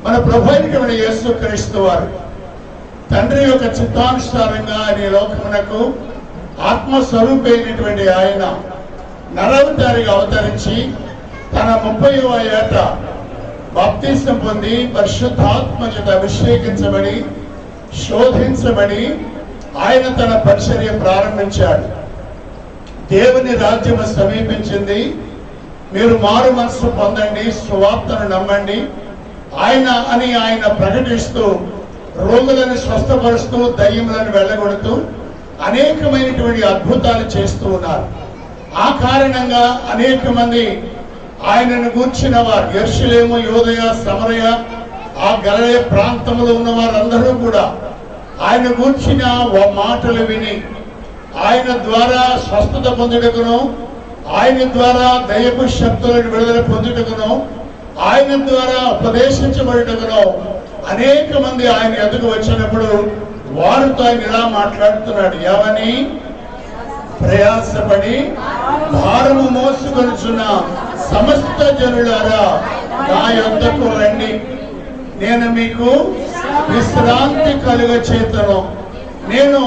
మన ప్రభు అయిన యేసుక్రీస్తు వారు తండ్రి యొక్క చిత్తానుసారంగా ఆయన లోకమునకు ఆత్మస్వరూపైనటువంటి ఆయన నరవతారిగా అవతరించి తన 30వ ఏట బాప్తిసం పొంది పరిశుద్ధాత్మ చేత అభిషేకించబడి శోధించబడి ఆయన తన పరిచర్య ప్రారంభించాడు. దేవుని రాజ్యము సమీపించింది, మీరు మారు మనసు పొందండి, సువార్తను నమ్మండి ఆయన ప్రకటిస్తూ రోగులను స్వస్థపరుస్తూ దయ్యములను వెళ్ళగొడుతూ అనేకమైనటువంటి అద్భుతాలు చేస్తూ ఉన్నారు. ఆ కారణంగా అనేక మంది ఆయనను గూర్చిన వారు యెరూషలేము, యూదయ, సమరయ, ఆ గలిలయ ప్రాంతంలో ఉన్న వారందరూ కూడా ఆయన గూర్చిన మాటలు విని ఆయన ద్వారా స్వస్థత పొందుటకును, ఆయన ద్వారా దయ్యపు శక్తులను విడుదల పొందుటకును, ఆయన ద్వారా ఉపదేశించబడుటకును అనేక మంది ఆయన ఎదుగు వచ్చినప్పుడు వారితో ఆయన ఇలా మాట్లాడుతున్నాడు. ఏమని? ప్రయాసపడి భారము మోసుకొనుచున్న సమస్త జనులారా నా యొద్దకు రండి, నేను మీకు విశ్రాంతి కలుగచేతను. నేను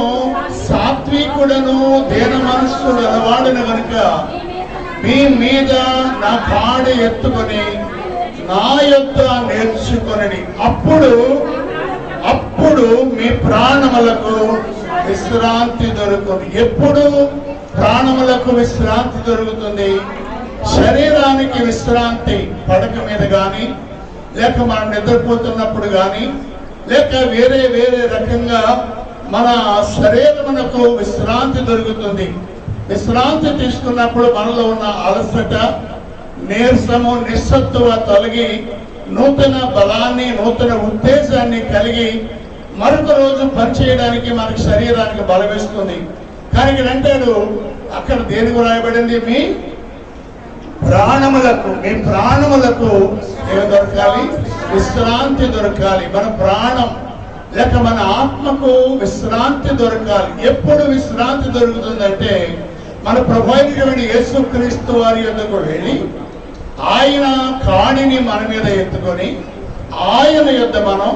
సాత్వికుడను దీన మనస్సు గలవాడను గనుక మీ మీద నా కాడ ఎత్తుకొని నా యొద్ద నేర్చుకొనండి, అప్పుడు మీ ప్రాణములకు విశ్రాంతి దొరుకుతుంది. ఎప్పుడు ప్రాణములకు విశ్రాంతి దొరుకుతుంది? శరీరానికి విశ్రాంతి పడక మీద కానీ, లేక మనం నిద్రపోతున్నప్పుడు కానీ, లేక వేరే రకంగా మన శరీరమునకు విశ్రాంతి దొరుకుతుంది. విశ్రాంతి తీసుకున్నప్పుడు మనలో ఉన్న అలసట, నీరసము, నిస్సత్తువ తొలగి నూతన బలాన్ని, నూతన ఉత్తేజాన్ని కలిగి మరొక రోజు పనిచేయడానికి మనకి శరీరానికి బలమిస్తుంది. కానీ ఇక్కడ అంటాడు, అక్కడ దేనికి రాయబడింది? మీ ప్రాణములకు ఏమి దొరకాలి? విశ్రాంతి దొరకాలి. మన ప్రాణం లేక మన ఆత్మకు విశ్రాంతి దొరకాలి. ఎప్పుడు విశ్రాంతి దొరుకుతుందంటే మన ప్రభు అయిన యేసుక్రీస్తు వారి యొద్దకు వెళ్ళి ఆయన కాడిని మన మీద ఎత్తుకొని ఆయన యొద్ద మనం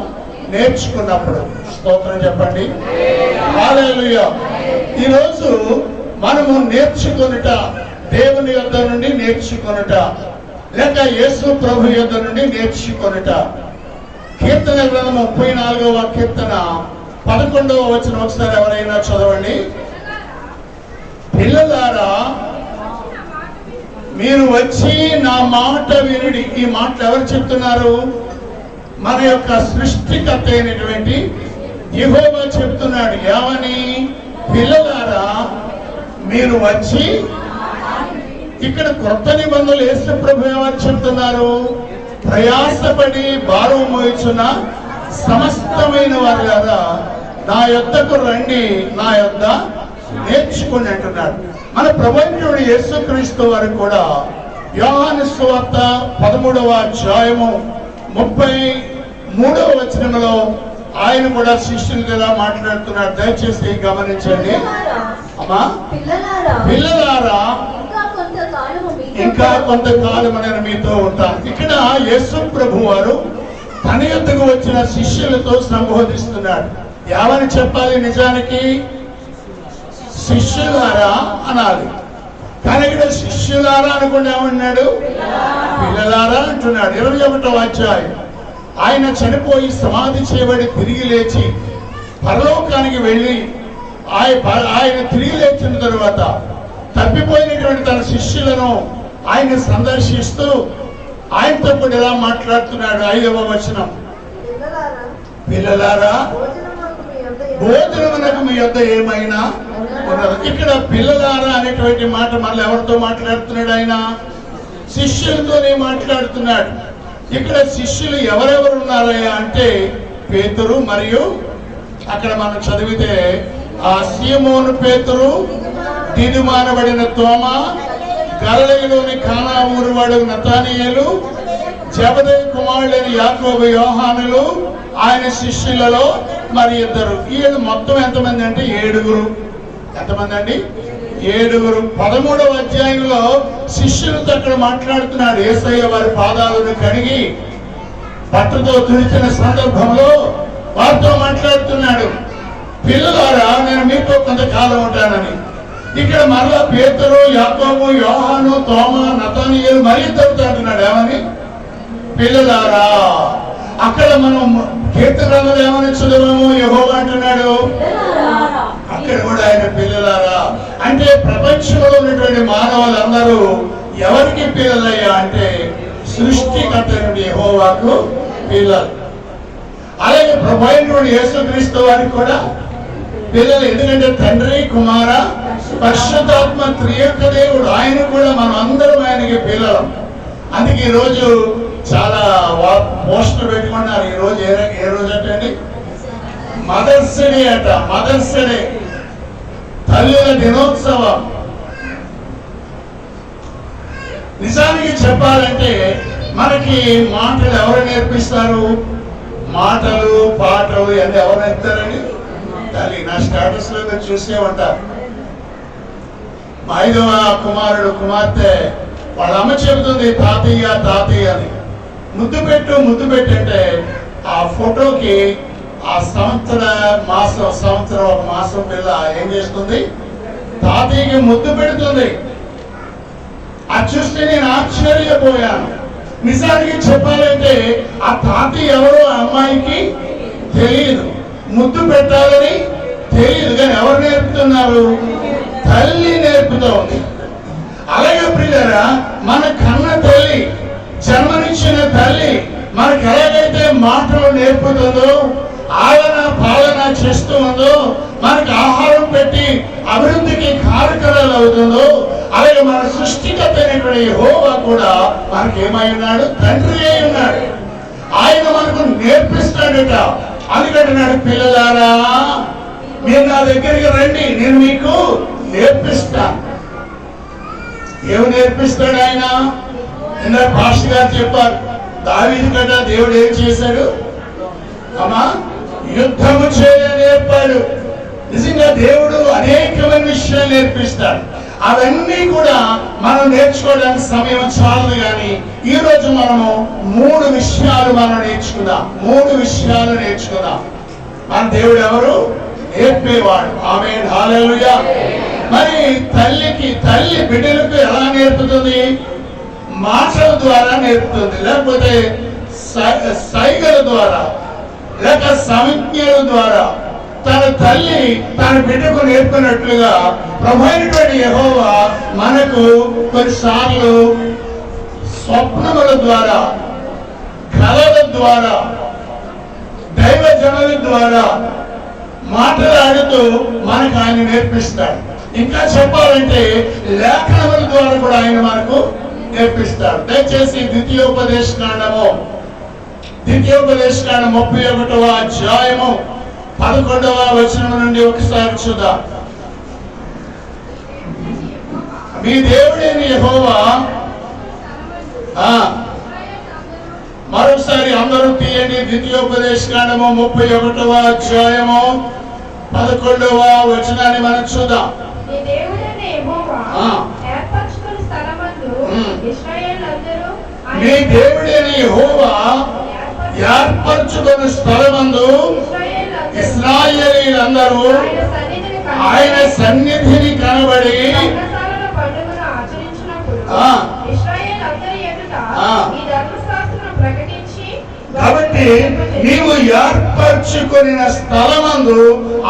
నేర్చుకున్నప్పుడు. స్తోత్రం చెప్పండి. హల్లెలూయా. ఈరోజు మనము నేర్చుకొనుట, దేవుని యొద్ద నుండి నేర్చుకొనుట, లేక యేసు ప్రభు యొద్ద నుండి నేర్చుకొనుట. కీర్తన గ్రంథం 34వ కీర్తన 11వ వచనం ఒకసారి ఎవరైనా చదవండి. పిల్లలారా మీరు వచ్చి నా మాట వినుడి. ఈ మాటలు ఎవరు చెప్తున్నారు? మన యొక్క సృష్టికర్త అయినటువంటి యెహోవా చెప్తున్నాడు. ఏమని? పిల్లలారా మీరు వచ్చి. ఇక్కడ క్రొత్త నిబంధనలు యేసు ప్రభు ఎవరు చెప్తున్నారు? ప్రయాసపడి భారం మోయుచున్న సమస్తమైన వారులారా నా యొద్దకు రండి, నా యొద్ద నేర్చుకుని అంటున్నాడు. మన ప్రభువైన యేసుక్రీస్తు వారు కూడా యోహాను సువార్త 13వ అధ్యాయము 33వ వచనంలో ఆయన కూడా శిష్యులతో ఇలా మాట్లాడుతున్నాడు. దయచేసి గమనించండి. అమ్మా, పిల్లలారా ఇంకా కొంతకాలం నేను మీతో ఉంటాను. ఇక్కడ యేసు ప్రభు వారు తన యొద్దకు వచ్చిన శిష్యులతో సంబోధిస్తున్నాడు. ఏమని చెప్పాలి? నిజానికి శిష్యులారా అనాలి. కానీ ఇక్కడ శిష్యులారా అనుకుంటే ఏమన్నాడు? పిల్లలారా అంటున్నాడు. 21వ అధ్యాయం. ఆయన చనిపోయి సమాధి చేయబడి తిరిగి లేచి పరలోకానికి వెళ్ళి ఆయన తిరిగి లేచిన తరువాత తప్పిపోయినటువంటి తన శిష్యులను ఆయన సందర్శిస్తూ ఆయనతో కూడా ఇలా మాట్లాడుతున్నాడు. 5వ వచనం. పిల్లలారా భోజనమునకు మీ యొద్ద ఏమైనా ఉన్నది. ఇక్కడ పిల్లలారా అనేటువంటి మాట మళ్ళీ ఎవరితో మాట్లాడుతున్నాడు? ఆయన శిష్యులతోనే మాట్లాడుతున్నాడు. ఇక్కడ శిష్యులు ఎవరెవరు ఉన్నారయ్యా అంటే పేతురు, మరియు అక్కడ మనం చదివితే ఆ సీమోను పేతురు, దిదుమానబడిన తోమా, గలిలయలోని కానా ఊరువాడు నతానియేలు, జెబెదయి కుమారులైన యాకోబు, యోహానులు, ఆయన శిష్యులలో మరి 2. వీళ్ళు మొత్తం ఎంతమంది అంటే 7. ఎంతమంది అండి? 7. 13వ అధ్యాయంలో శిష్యులతో అక్కడ మాట్లాడుతున్నాడు. యేసయ్య వారి పాదాలను కడిగి పట్టుతో తుడిచిన సందర్భంలో వారితో మాట్లాడుతున్నాడు, పిల్లలారా నేను మీతో కొంతకాలం ఉంటానని. ఇక్కడ మరలా పేతురు, యాకోబు, యోహాను, తోమా, నతనీయులు మరీ తగ్గుతున్నాడు. ఏమని? పిల్లలారా. అక్కడ మనం కీర్తనలు ఏమని చదువు? యెహోవా అంటున్నాడు, అక్కడ కూడా ఆయన పిల్లలారా. అంటే ప్రపంచంలో ఉన్నటువంటి మానవులందరూ ఎవరికి పిల్లలయ్యా అంటే సృష్టికర్త యెహోవాకు పిల్లలు. అలాగే ప్రభువైనటువంటి యేసుక్రీస్తు వారికి కూడా పిల్లలు. ఎందుకంటే తండ్రి, కుమార, పరిశుద్ధాత్మ త్రియొక్క దేవుడు, ఆయన కూడా మనం అందరం ఆయనకి పిల్లలు. అందుకే ఈరోజు చాలా పోస్టర్ పెట్టుకున్నారు. ఈ రోజు ఏ రోజు అంటే మదర్స్ డే అట. మదర్స్ డే, తల్లుల దినోత్సవం. నిజానికి చెప్పాలంటే మనకి మాటలు ఎవరు నేర్పిస్తారు? మాటలు, పాటలు అన్ని ఎవరు నేర్పుతారని తల్లి. నా స్టేటస్ లో మీరు చూసే ఉంటారు. మా 5వ కుమారుడు, కుమార్తె వాళ్ళ అమ్మ చెబుతుంది తాతయ్య తాతయ్య అని. ముద్దు పెట్టు అంటే ఆ ఫోటోకి ఆ సంవత్సరం ఒక మాసం పిల్ల ఏం చేస్తుంది? తాతయ్యకి ముద్దు పెడుతుంది. అది చూస్తే నేను ఆశ్చర్యపోయాను. నిజానికి చెప్పాలంటే ఆ తాతయ్య ఎవరో అమ్మాయికి తెలియదు, ముద్దు పెట్టాలని తెలియదు. కానీ ఎవరు నేర్పుతున్నారు? తల్లి నేర్పుతూ ఉంది. అలాగే ప్రియులారా, మన కన్న తల్లి, జన్మనిచ్చిన తల్లి మనకు ఎలాగైతే మాటలు నేర్పుతుందో, ఆలన పాలన చేస్తూ ఉందో, మనకు ఆహారం పెట్టి అభివృద్ధికి కారకురాలు అవుతుందో, అలాగే మన సృష్టికర్త అయినటువంటి యెహోవా కూడా మనకి ఏమై ఉన్నాడు? తండ్రి అయి ఉన్నాడు. ఆయన మనకు నేర్పిస్తాడట. అందుకంటున్నాడు, పిల్లలారా మీరు నా దగ్గరికి రండి, నేను మీకు నేర్పిస్తాను. ఏమి నేర్పిస్తాడు ఆయన? ఇందాక పాస్టర్ గారు చెప్పారు, దావీదు కదా దేవుడు ఏం చేశాడు? అమ్మా, యుద్ధము చేయ నేర్పాడు. నిజంగా దేవుడు అనేకమైన విషయాలు నేర్పిస్తాడు. అవన్నీ కూడా మనం నేర్చుకోవడానికి సమయం చాలదు. కానీ ఈ రోజు మనము 3 విషయాలు మనం నేర్చుకుందాం. 3 విషయాలు నేర్చుకుందాం. మన దేవుడు ఎవరు? నేర్పేవాడు. ఆమేన్, హల్లెలూయా. మరి తల్లి బిడ్డలకు ఎలా నేర్పుతుంది? మాటల ద్వారా నేర్పుతుంది, లేకపోతే సైగల ద్వారా, లేక సంజ్ఞల ద్వారా. తన తల్లి తన బిడ్డకు నేర్పినట్లుగా ప్రభువైనటువంటి యెహోవా మనకు కొన్నిసార్లు స్వప్నముల ద్వారా, కళల ద్వారా, దైవజనుల ద్వారా మాట్లాడుతూ మనకు ఆయన నేర్పిస్తాడు. ఇంకా చెప్పాలంటే లేఖనముల ద్వారా కూడా ఆయన మనకు నేర్పిస్తాడు. దయచేసి ద్వితీయోపదేశ కాండము 31వ అధ్యాయము 11వ వచనం నుండి ఒకసారి చూద్దాం. మీ దేవుడైన యెహోవా, మరోసారి అందరూ తీయండి. ద్వితీయోపదేశ కాండము 31వ అధ్యాయము 11వ వచనాన్ని మనం చూద్దాం. మీ దేవుడైన యెహోవా ఏర్పరచుకున్న స్థలమందు ఇశ్రాయేలీయులందరూ ఆయన సన్నిధిని కనబడి కాబట్టి నీవు ఏర్పరచుకున్న స్థలమందు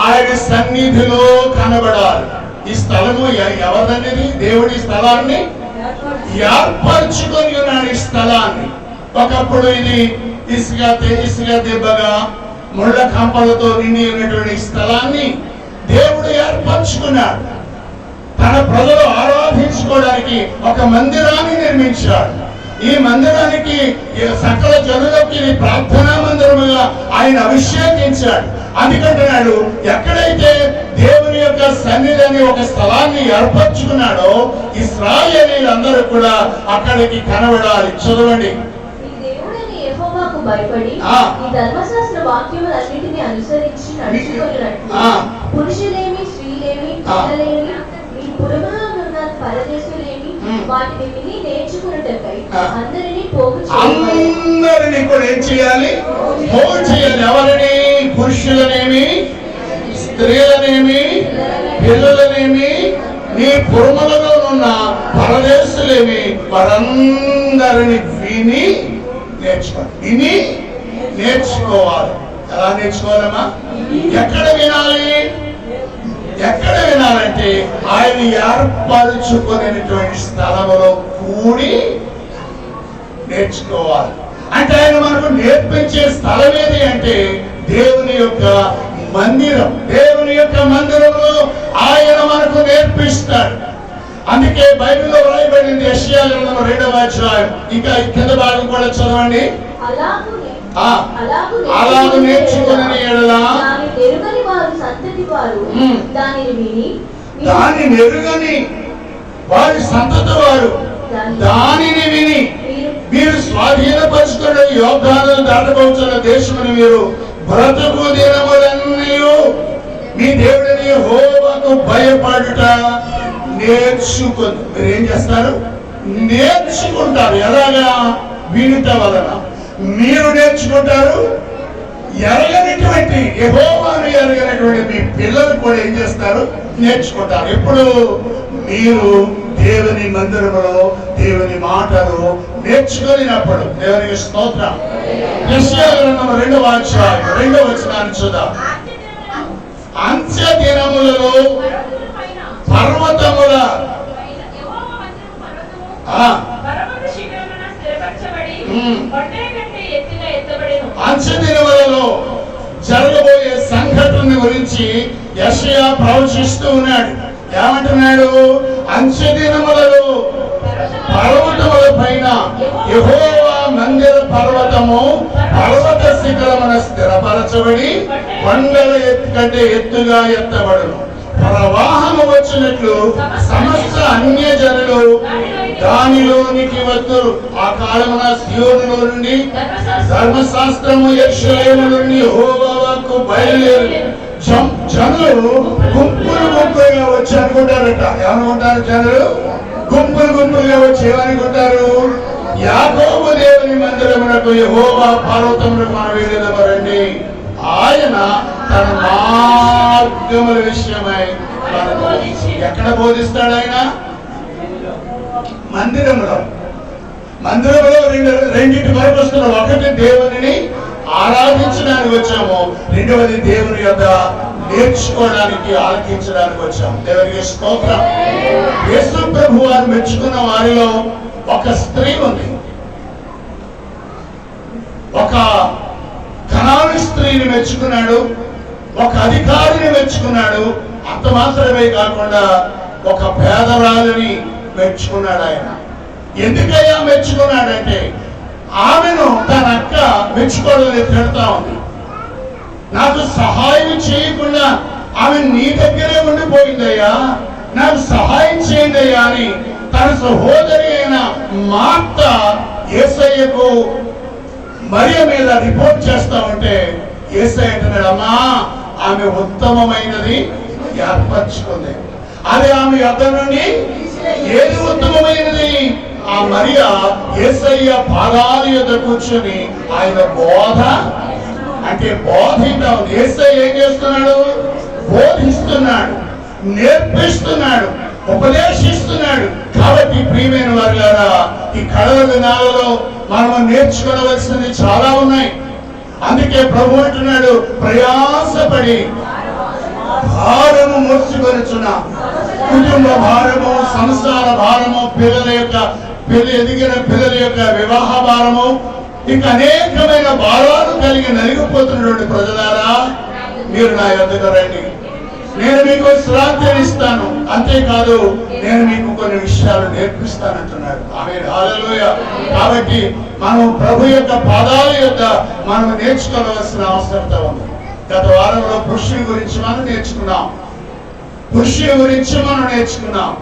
ఆయన సన్నిధిలో కనబడాలి. ఈ స్థలము ఎవరిదనేది? దేవుడి స్థలాన్ని ఏర్పరచుకొని ఉన్నాడు. ఈ స్థలాన్ని ఒకప్పుడు ఇది ఇసుక దెబ్బగా ముళ్ళ కంపలతో నిండి ఉన్నటువంటి స్థలాన్ని దేవుడు ఏర్పరచుకున్నాడు. తన ప్రజలు ఆరాధించుకోవడానికి ఒక మందిరాన్ని నిర్మించాడు. ఈ మందిరానికి సకల జనులకి ప్రార్థనా మందిరముగా ఆయన అభిషేకించాడు. అందుకంటున్నాడు, ఎక్కడైతే దేవుని యొక్క సన్నిధిని ఒక స్థలాన్ని ఏర్పరచుకున్నాడో ఇశ్రాయేలీయులందరూ కూడా అక్కడికి కనబడాలి. చదవండి. భయపడి ఈ ధర్మశాస్త్ర వాక్యములన్నిటిని అనుసరించి నడుచుకొనున్నట్లు పురుషులేమి, స్త్రీలేమి, పిల్లలేమి, మీ పురములో ఉన్న పరదేశులేమి, వాటిని విని నేర్చుకున్నటకై ఆ. అందరినీ పోగు చేయాలి. అందరినీ కూడా ఏం చేయాలి? పోగు చేయాలి. ఎవరిని? పురుషులనేమి, స్త్రీలనేమి, పిల్లలనేమి, నీ పురములలో ఉన్న పరదేశులేమి, వారందరిని విని నేర్చుకోవాలి. విని నేర్చుకోవాలి. ఎలా నేర్చుకోవాలమ్మా? ఎక్కడ వినాలి? ఎక్కడ వినాలంటే ఆయన ఏర్పరచుకునేటువంటి స్థలములో కూడి నేర్చుకోవాలి. అంటే ఆయన మనకు నేర్పించే స్థలం ఏది అంటే దేవుని యొక్క మందిరం. దేవుని యొక్క మందిరంలో ఆయన మనకు నేర్పిస్తాడు. అందుకే బైబిల్లో వ్రాయబడింది యెషయా గ్రంథం 2వ అధ్యాయం. ఇంకా కింద భాగం కూడా చదవండి. అలాగు నేర్చుకుని ఎడలా ఎరుగని వారు సంతతి వారు దానిని ఎరుగని వారి సంతతి వారు దానిని విని మీరు స్వాధీనపరుచుకున్న యోగ్యాలను దాటబోతున్న దేశముని మీరు బ్రతుకు దినములన్నీ మీ దేవుడిని యెహోవాకు భయపడుట నేర్చుకుని. మీరు ఏం చేస్తారు? నేర్చుకుంటారు. ఎలాగా? వినుట వలన మీరు నేర్చుకుంటారు. ఎరగనటువంటి యెహోవాను ఎరగనటువంటి మీ పిల్లలు కూడా ఏం చేస్తారు? నేర్చుకుంటారు. ఎప్పుడు? మీరు దేవుని మందిరములో దేవుని మాటలు నేర్చుకున్నప్పుడు. దేవునికి స్తోత్రం. యెషయా గ్రంథం 2వ అధ్యాయం 2వ వచనాన్ని చూద్దాం. అంత్య దినములలో పర్వతముల అంత్య దినములలో జరగబోయే సంఘటన గురించి యెషయా ప్రవచిస్తూ ఉన్నాడు. ఏమంటున్నాడు? అంత్య దినములలో పర్వతముల పైన యెహోవా మందిర పర్వతము పర్వత శిఖరమున స్థిరపరచబడి కొండల ఎత్తు కంటే ఎత్తుగా ఎత్తబడును. ప్రవాహము వచ్చినట్లు సమస్త అన్యజనులు దానిలోనికి వద్దురు. ఆ కాలమున సియోనులో నుండి ధర్మశాస్త్రము యెరూషలేము నుండి యెహోవాకు బయలుదేరి జనులు గుంపులు గుంపులుగా వచ్చి అనుకుంటారట. ఏమనుకుంటారు? జనులు గుంపులు గుంపులుగా వచ్చి ఏమనుకుంటారు? యాకోబు దేవుని మందిరమునకు యెహోవా పర్వతమునకు మనం వెళ్ళేదమరండి. ఆయన తన మార్గముల విషయమై ఎక్కడ బోధిస్తాడు? ఆయన మందిరంలో. మందిరంలో రెండింటి వరకు వస్తున్నాం. ఒకటి దేవుని ఆరాధించడానికి వచ్చాము, రెండవది దేవుని యొక్క నేర్చుకోవడానికి ఆలకించడానికి వచ్చాము. దేవునికి స్తోత్రం. యేసు ప్రభు వారు మెచ్చుకున్న వారిలో ఒక స్త్రీ ఉంది. ఒక కనాను స్త్రీని మెచ్చుకున్నాడు, ఒక అధికారిని మెచ్చుకున్నాడు. అంత మాత్రమే కాకుండా ఒక పేదరాలిని మెచ్చుకున్నాడు. ఆయన ఎందుకయ్యా మెచ్చుకున్నాడంటే ఆమెను తన అక్క మెచ్చుకోవడం తిడతా ఉంది. నాకు సహాయం చేయకుండా ఆమె నీ దగ్గరే ఉండిపోయిందయ్యా, నాకు సహాయం చేయండి అయ్యా అని తన సహోదరి అయిన మార్త యేసయ్యకు మరియ మీద రిపోర్ట్ చేస్తా ఉంటే యేసయ్య అంటున్నాడు, అమ్మా ఆమె ఉత్తమమైనది ఏర్పరచుకుంది. అది ఆమె యొద్ద నుండి ఏది ఉత్తమమైనది? ఆ మరియ యేసయ్య పాదాల యొద్ద కూర్చొని ఆయన బోధ అంటే బోధించా ఉంది. యేసయ్య ఏం చేస్తున్నాడు? బోధిస్తున్నాడు, నేర్పిస్తున్నాడు, ఉపదేశిస్తున్నాడు. కాబట్టి ప్రియమైన వారులారా, ఈ కడవ దినాలలో మనం నేర్చుకోవలసింది చాలా ఉన్నాయి. అందుకే ప్రభు అంటున్నాడు, ప్రయాసపడి భారము మోసుకొనుచున్న కుటుంబ భారము, సంసార భారము, ఎదిగిన పిల్లల యొక్క వివాహ భారము, ఇంకా అనేకమైన భారాలు కలిగి నలిగిపోతున్నటువంటి ప్రజలారా, మీరు నా యొద్దకు రండి, నేను మీకు శ్రాంతిని ఇస్తాను, అంతేకాదు నేను మీకు కొన్ని విషయాలు నేర్పిస్తానంటున్నాడు. ఆమేన్, హల్లెలూయా. కాబట్టి మనం ప్రభు యొక్క పాదాల యొద్ద మనం నేర్చుకోవాల్సిన అవసరత ఉంది. గత వారంలో పురుషుని గురించి మనం నేర్చుకున్నాం, పురుషుని గురించి మనం నేర్చుకున్నాం.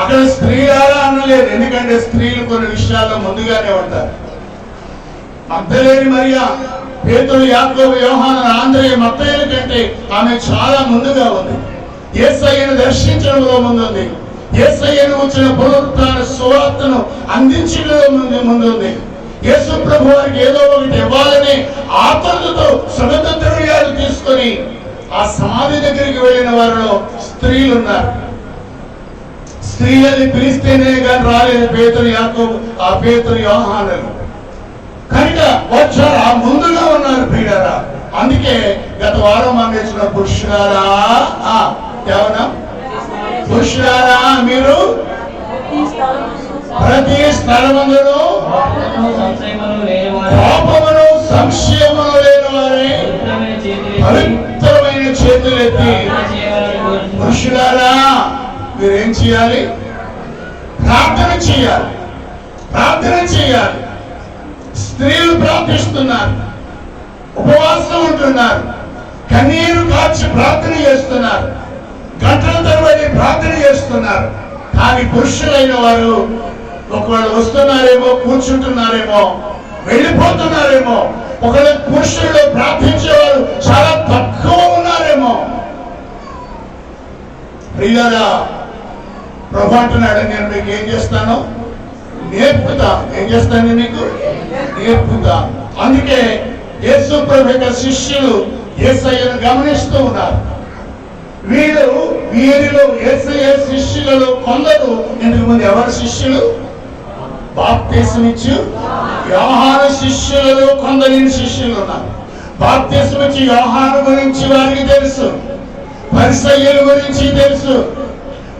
అక్కడ స్త్రీలారా అనలేదు, ఎందుకంటే స్త్రీలు కొన్ని విషయాల్లో ముందుగానే ఉంటారు. మగ్దలేని మరియా, పేతురు, యాకోబు, యోహాను, ఆంద్రేయ, మత్తయ్యల కంటే ఆమె చాలా ముందుగా ఉంది. యేసయ్యను దర్శించడంలో ముందుంది. యేసయ్యను వచ్చిన పునరుత్థాన సువార్తను అందించడం ముందుంది. యేసు ప్రభు వారికి ఏదో ఒకటి ఇవ్వాలని ఆతృతతో సుగంధ ద్రవ్యాలు తీసుకొని ఆ సమాధి దగ్గరికి వెళ్ళిన వారిలో స్త్రీలు ఉన్నారు. స్త్రీలని పిలిస్తేనే కానీ రాలేదు పేతురు యాకోబు, ఆ పేతురు యోహానులు కనుక వచ్చారు. ఆ ముందుగా ఉన్నారు ప్రియులారా. అందుకే గత వారం మనం నేర్చిన పురుషులారా, కేవలం పురుషులారా మీరు ప్రతి స్థలమందును కోపమును సంశయమును లేని వారే పవిత్రమైన చేతులెత్తి పురుషులారా మీరేం చేయాలి? ప్రార్థన చేయాలి. ప్రార్థన చేయాలి. స్త్రీలు ప్రార్థిస్తున్నారు, ఉపవాసం ఉంటున్నారు, కన్నీరు కార్చి ప్రార్థన చేస్తున్నారు, గంటల తరబడి ప్రార్థన చేస్తున్నారు. కానీ పురుషులైన వారు ఒకవేళ వస్తున్నారేమో, కూర్చుంటున్నారేమో, వెళ్ళిపోతున్నారేమో, ఒకవేళ పురుషులు ప్రార్థించేవారు చాలా తక్కువ ఉన్నారేమో. ప్రియులారా, ప్రభు అంటున్నాడు, నేను మీకు ఏం చేస్తాను? నేర్పుతా. ఏం చేస్తాను? మీకు నేర్పుతా. అందుకే యేసు ప్రభు యొక్క శిష్యులు యేసయ్యను గమనిస్తూ ఉన్నారు. వీరిలో యేసయ్య శిష్యులలో కొందరు ఇంతకు ముందు ఎవరి శిష్యులు? బాప్తిస్మమిచ్చు యోహాను శిష్యులలో కొందరు శిష్యులు ఉన్నారు. బాప్తిస్మమిచ్చు యోహాను గురించి వారికి తెలుసు, పరిసయ్యుల గురించి తెలుసు,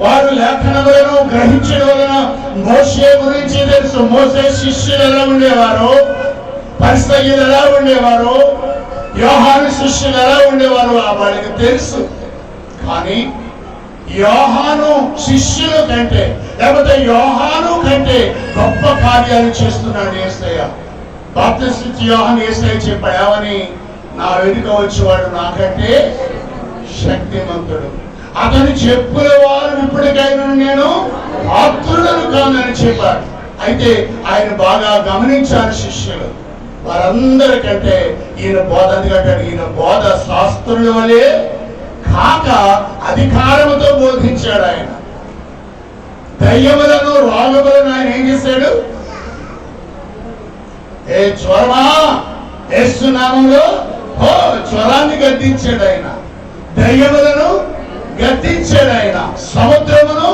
వారు లేఖనములను గ్రహించడం వలన మోషే గురించి తెలుసు. మోసే శిష్యులు ఎలా ఉండేవారు, పరిసయ్యులు ఎలా ఉండేవారు, యోహాను శిష్యులు ఎలా ఉండేవారు వాళ్ళకి తెలుసు. కానీ యోహాను శిష్యుల కంటే, లేకపోతే యోహాను కంటే గొప్ప కార్యాలు చేస్తున్నాడు యేసయ్య. బాప్తిస్మమిచ్చు యోహాను యేసయ్య చెప్పాడు, ఏమని? నా వెనుక వచ్చేవాడు నాకంటే శక్తిమంతుడు, అతని చెప్పుల వారు ఇప్పటికైనా నేను పాత్రుడను కానని చెప్పాడు. అయితే ఆయన బాగా గమనించారు శిష్యులు. వారందరికంటే ఈయన బోధ, ఎందుకంటే ఈయన బోధ శాస్త్రుల వలె కాక అధికారముతో బోధించాడు. ఆయన దయ్యములను రోగములను ఆయన ఏం చేశాడు? ఏ జ్వరమా, యేసు నామములో జ్వరాన్ని గద్దించాడు ఆయన. దయ్యములను గద్దించాడు ఆయన. సముద్రమును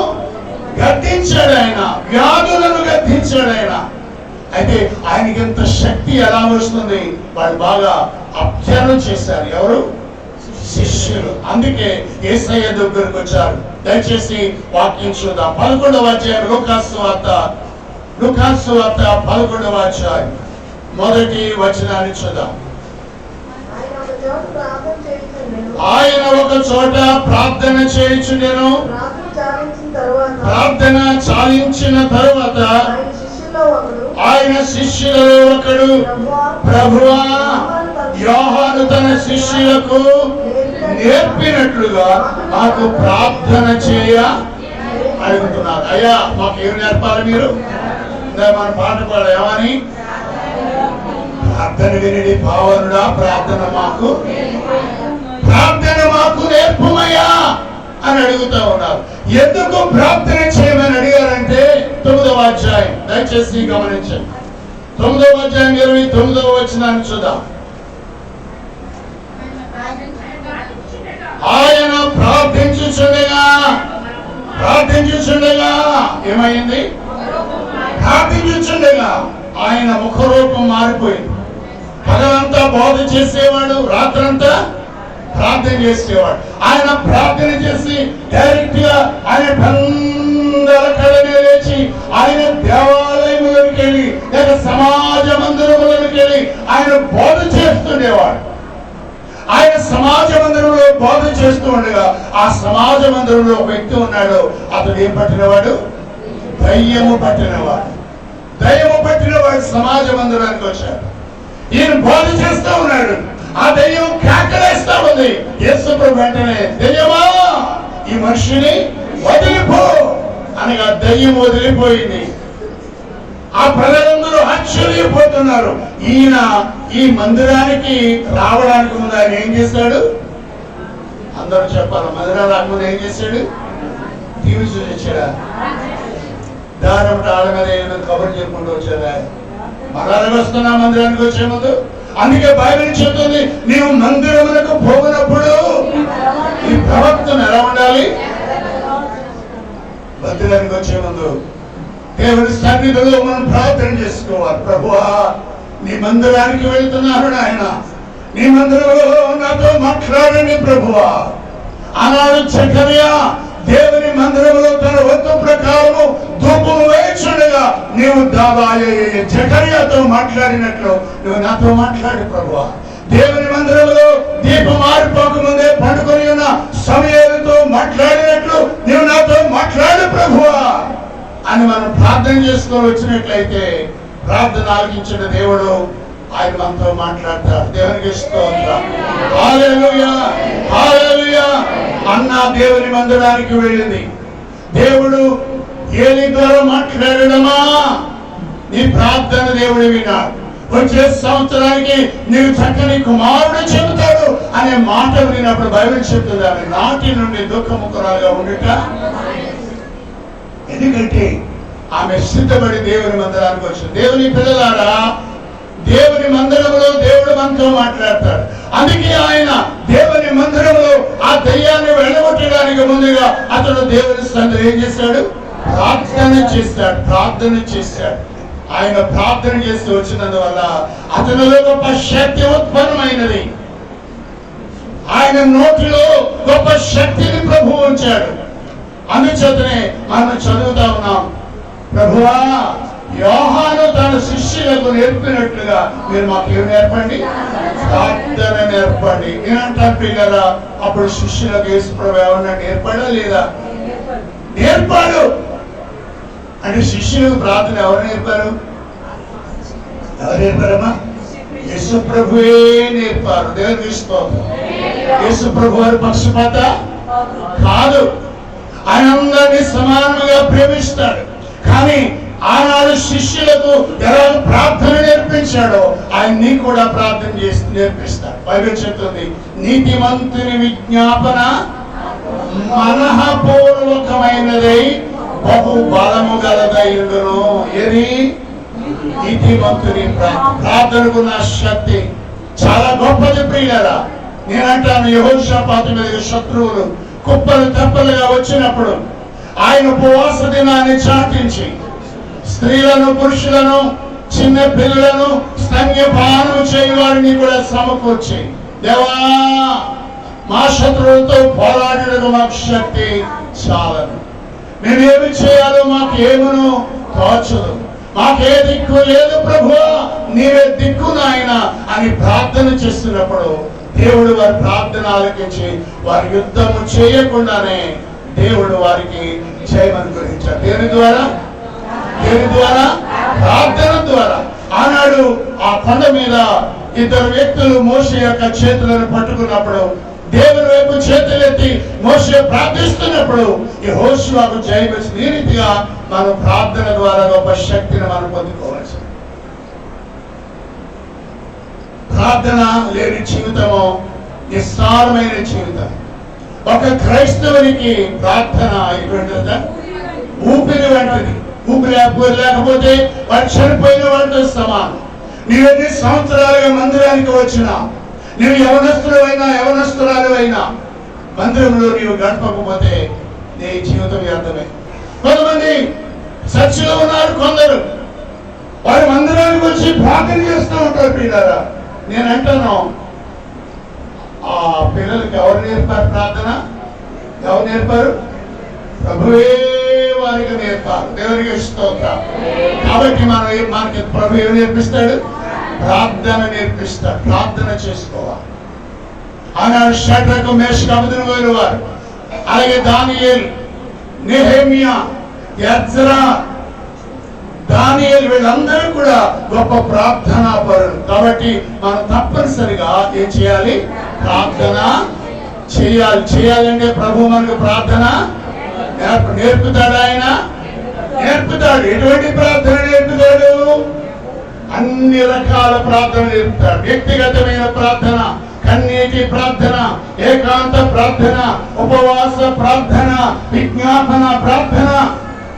గద్దించాడు ఆయన. వ్యాధులను గద్దించాడు ఆయన. అయితే ఆయనకి ఎంత శక్తి ఎలా వస్తుంది? వాళ్ళు బాగా అబ్జర్వ్ చేశారు. ఎవరు? శిష్యులు. అందుకే యేసయ్య దగ్గరకు వచ్చారు. దయచేసి వాక్యం చూద్దాం. 11వ అధ్యాయం లూకాసు వార్త 11వ అధ్యాయం మొదటి వచనాన్ని చూద్దాం. ఆయన ఒక చోట ప్రార్థన చేయుచుండెను. ప్రార్థన చాలించిన తరువాత ఆయన శిష్యులలో ఒకడు, ప్రభువా, యోహాను తన శిష్యులకు నేర్పినట్లుగా మాకు ప్రార్థన చేయ అడుగుతున్నారు. అయ్యా, మాకు ఏం నేర్పాలి మీరు? మన పాట పాడాలి, ఏమని? ప్రార్థన వినడి పావనుడా, ప్రార్థన మాకు నేర్పుమయ్యా అని అడుగుతా ఉన్నారు. ఎందుకు ప్రార్థన చేయమని అడిగారంటే 9వ అధ్యాయం, దయచేసి గమనించండి. 9వ అధ్యాయం 29వ వచనాన్ని చూద్దాం. ఆయన ప్రార్థించుచుండగా ఏమైంది? ప్రార్థించుచుండగా ఆయన ముఖరూపం మారిపోయింది. పగలంతా బోధ చేసేవాడు, రాత్రంతా ప్రార్థన చేసేవాడు. ఆయన ప్రార్థన చేసి డైరెక్ట్ గా ఆయన పెందల కళనే లేచి ఆయన దేవాలయములకు వెళ్ళి లేక సమాజ మందిరములకు వెళ్ళి ఆయన బోధ చేస్తుండేవాడు. ఆయన సమాజ మందిరంలో బోధ చేస్తూ ఉండగా ఆ సమాజ మందిరంలో ఒక వ్యక్తి ఉన్నాడు. అతడు ఏం పట్టినవాడు? దయ్యము పట్టినవాడు. సమాజ మందిరానికి వచ్చాడు. ఈయన బోధ చేస్తూ ఉన్నాడు. ఆ దయ్యం కేకలేస్తా ఉంది. యేసు ప్రభు వెంటనే, దయ్యమా, ఈ మనిషిని వదిలిపో అనగా దయ్యం వదిలిపోయింది. ఆ ప్రజలందరూ ఆశ్చర్యపోతున్నారు. ఈయన ఈ మందిరానికి రావడానికి ముందు ఆయన ఏం చేశాడు? అందరూ చెప్పాలి. మందిరానికి రాకముందు ఏం చేశాడు? టీవీ చూసి వచ్చాడా? దారం ఆడ మీద ఏదో కబుర్లు చెప్పుకుంటూ వచ్చారా? మరాలకు వస్తున్నా మందిరానికి వచ్చే ముందు. అందుకే బైబిల్ చెప్తుంది, నీవు మందిరములకు పోయినప్పుడు ఈ ప్రవక్తన ఎలా ఉండాలి? మందిరానికి వచ్చే ముందు దేవుని సన్నిధిలో మనం ప్రార్థన చేసుకోవాలి. ప్రభువా, నీ మందిరానికి వెళ్తున్నాను నాయన, నీ మందిరంలో నాతో మాట్లాడండి ప్రభువా. ఆనాడు జకర్యా దేవుని మందిరంలో తన వంతు ప్రకారము ధూపం వేచుండగా నీవు జకర్యాతో మాట్లాడినట్లు నువ్వు నాతో మాట్లాడు ప్రభువా. దేవుని మందిరంలో దీపం ఆరిపోకముందే పండుకొని ఉన్న సమయాలతో మాట్లాడినట్లు నీవు నాతో మాట్లాడు ప్రభువా అని మనం ప్రార్థన చేసుకొని వచ్చినట్లయితే ప్రార్థన ఆలకించిన దేవుడు ఆయన మనతో మాట్లాడతాడు. దేవునికి స్తోత్రం. హల్లెలూయా, హల్లెలూయా. అన్న దేవుని మందిరానికి వెళ్ళింది. దేవుడు ఏలీ ద్వారా మాట్లాడడమా, నీ ప్రార్థన దేవుడు విన్నాడు. వచ్చే సంవత్సరానికి నీవు చక్కని కుమారుడు చెబుతాడు అనే మాట విన్నప్పుడు బైబిల్ చెప్తుంది ఆమె నాటి నుండి దుఃఖముఖరాలుగా ఉండుట. ఎందుకంటే ఆమె సిద్ధపడి దేవుని మందిరానికి వచ్చింది. దేవుని పిల్లలారా, దేవుని మందిరంలో దేవుడు మనతో మాట్లాడతాడు. అందుకే ఆయన దేవుని మందిరంలో ఆ దయ్యాన్ని వెళ్ళగొట్టడానికి ముందుగా అతడు దేవుని సన్నిధిలో ఏం చేశాడు? ప్రార్థన చేశాడు. ఆయన ప్రార్థన చేస్తూ వచ్చినందువల్ల అతనిలో గొప్ప శక్తి ఉత్పన్నమైనది. ఆయన నోటిలో గొప్ప శక్తిని ప్రభువు ఉంచాడు. అందుచేతనే మనం చదువుతా ఉన్నాం, ప్రభువా, యోహాను తన శిష్యులకు నేర్పినట్లుగా మీరు మాకు ఏం నేర్పండి? ప్రార్థన నేర్పండి. నేనంటాను పిల్లరా, అప్పుడు శిష్యులకు యేసుప్రభు ఏమన్నా నేర్పడా లేదా? నేర్పాడు. అంటే శిష్యులకు ప్రార్థన ఎవరు నేర్పారు? ఎవరు నేర్పారమ్మా? యేసుప్రభువే నేర్పారు. దేవునికి స్తోత్రం. యేసుప్రభు వారి పక్షపాత కాదు. ఆయన అందరినీ సమానంగా ప్రేమిస్తాడు. కానీ ఆనాడు శిష్యులకు ఎలా ప్రార్థన నేర్పించాడో ఆయన నీకు కూడా ప్రార్థన చేసి నేర్పిస్తాడు. బైబిల్ చెప్తుంది, నీతిమంతుని విజ్ఞాపన మనఃపూర్వకమైనదై బహు బలము గలదైనను. ఏది? నీతిమంతుని ప్రార్థనకున్న శక్తి చాలా గొప్పది ప్రియులారా. నేనంటాను, యెహోషాపాతు మీద శత్రువులు కుప్పలు తెప్పలుగా వచ్చినప్పుడు ఆయన ఉపవాస దినాన్ని చాటించి స్త్రీలను, పురుషులను, చిన్న పిల్లలను స్తన్యపానం చేయి వారిని కూడా సమకూర్చి, దేవా, మా శత్రువులతో పోరాడడానికి మాకు శక్తి చాలదు, మేమేమి చేయాలో మాకు ఏమను తోచదు, మాకే దిక్కు లేదు ప్రభువా, నీవే దిక్కు నాయన అని ప్రార్థన చేస్తున్నప్పుడు దేవుడు వారి ప్రార్థన ఆలకించి వారి యుద్ధము చేయకుండానే దేవుడు వారికి జయం అనుగ్రహించాడు. దేని ద్వారా? ప్రార్థన ద్వారా. ఆనాడు ఆ కొండ మీద ఇద్దరు వ్యక్తులు మోషే యొక్క చేతులను పట్టుకున్నప్పుడు దేవుని వైపు చేతులెత్తి మోషే ప్రార్థిస్తున్నప్పుడు యెహోషువకు జయం వచ్చింది. ఈ రీతిగా మనం ప్రార్థన ద్వారా గొప్ప శక్తిని మనం పొందుకోవచ్చు. ప్రార్థన లేని జీవితము నిస్సారమైన జీవితం. ఒక క్రైస్తవునికి ప్రార్థన ఎటువంటిదా? ఊపిరి వంటిది. ఊపిరి లేకపోతే వాడు చనిపోయిన వాడితో సమానం. నీవు ఎన్ని సంవత్సరాలుగా మందిరానికి వచ్చినా, నీవు యవనస్తురాలైనా మందిరంలో నీవు గడపకపోతే నీ జీవితం వ్యర్థమే. కొంతమంది చర్చిలో ఉన్నారు, కొందరు వారు మందిరానికి వచ్చి ప్రార్థన చేస్తూ ఉంటారు. పిల్లరా, నేను అంటాను, ఆ పిల్లలకి ఎవరు నేర్పారు ప్రార్థన? ఎవరు నేర్పారు? ప్రభువే వారికి నేర్పారు. దేవునికి స్తోత్రం. కాబట్టి మనకి ప్రభు ఏమి నేర్పిస్తాడు? ప్రార్థన నేర్పిస్తాడు. ప్రార్థన చేసుకోవాలి. ఆనాడు షడ్రకు, మేషకు, అబేద్నెగోలు వారు, అలాగే దానియేలు, నెహెమియా, ఎజ్రా, దానియేలు వీళ్ళందరూ కూడా గొప్ప ప్రార్థనా పరులు. కాబట్టి మనం తప్పనిసరిగా ఏం చేయాలి? ప్రార్థన చేయాలంటే ప్రభు మనకు ప్రార్థన నేర్పుతాడు. ఆయన నేర్పుతాడు. ఎటువంటి ప్రార్థన నేర్పుతాడు? అన్ని రకాల ప్రార్థన నేర్పుతాడు. వ్యక్తిగతమైన ప్రార్థన, కన్నీటి నైట్ ప్రార్థన, ఏకాంత ప్రార్థన, ఉపవాస ప్రార్థన, విజ్ఞాపన ప్రార్థన,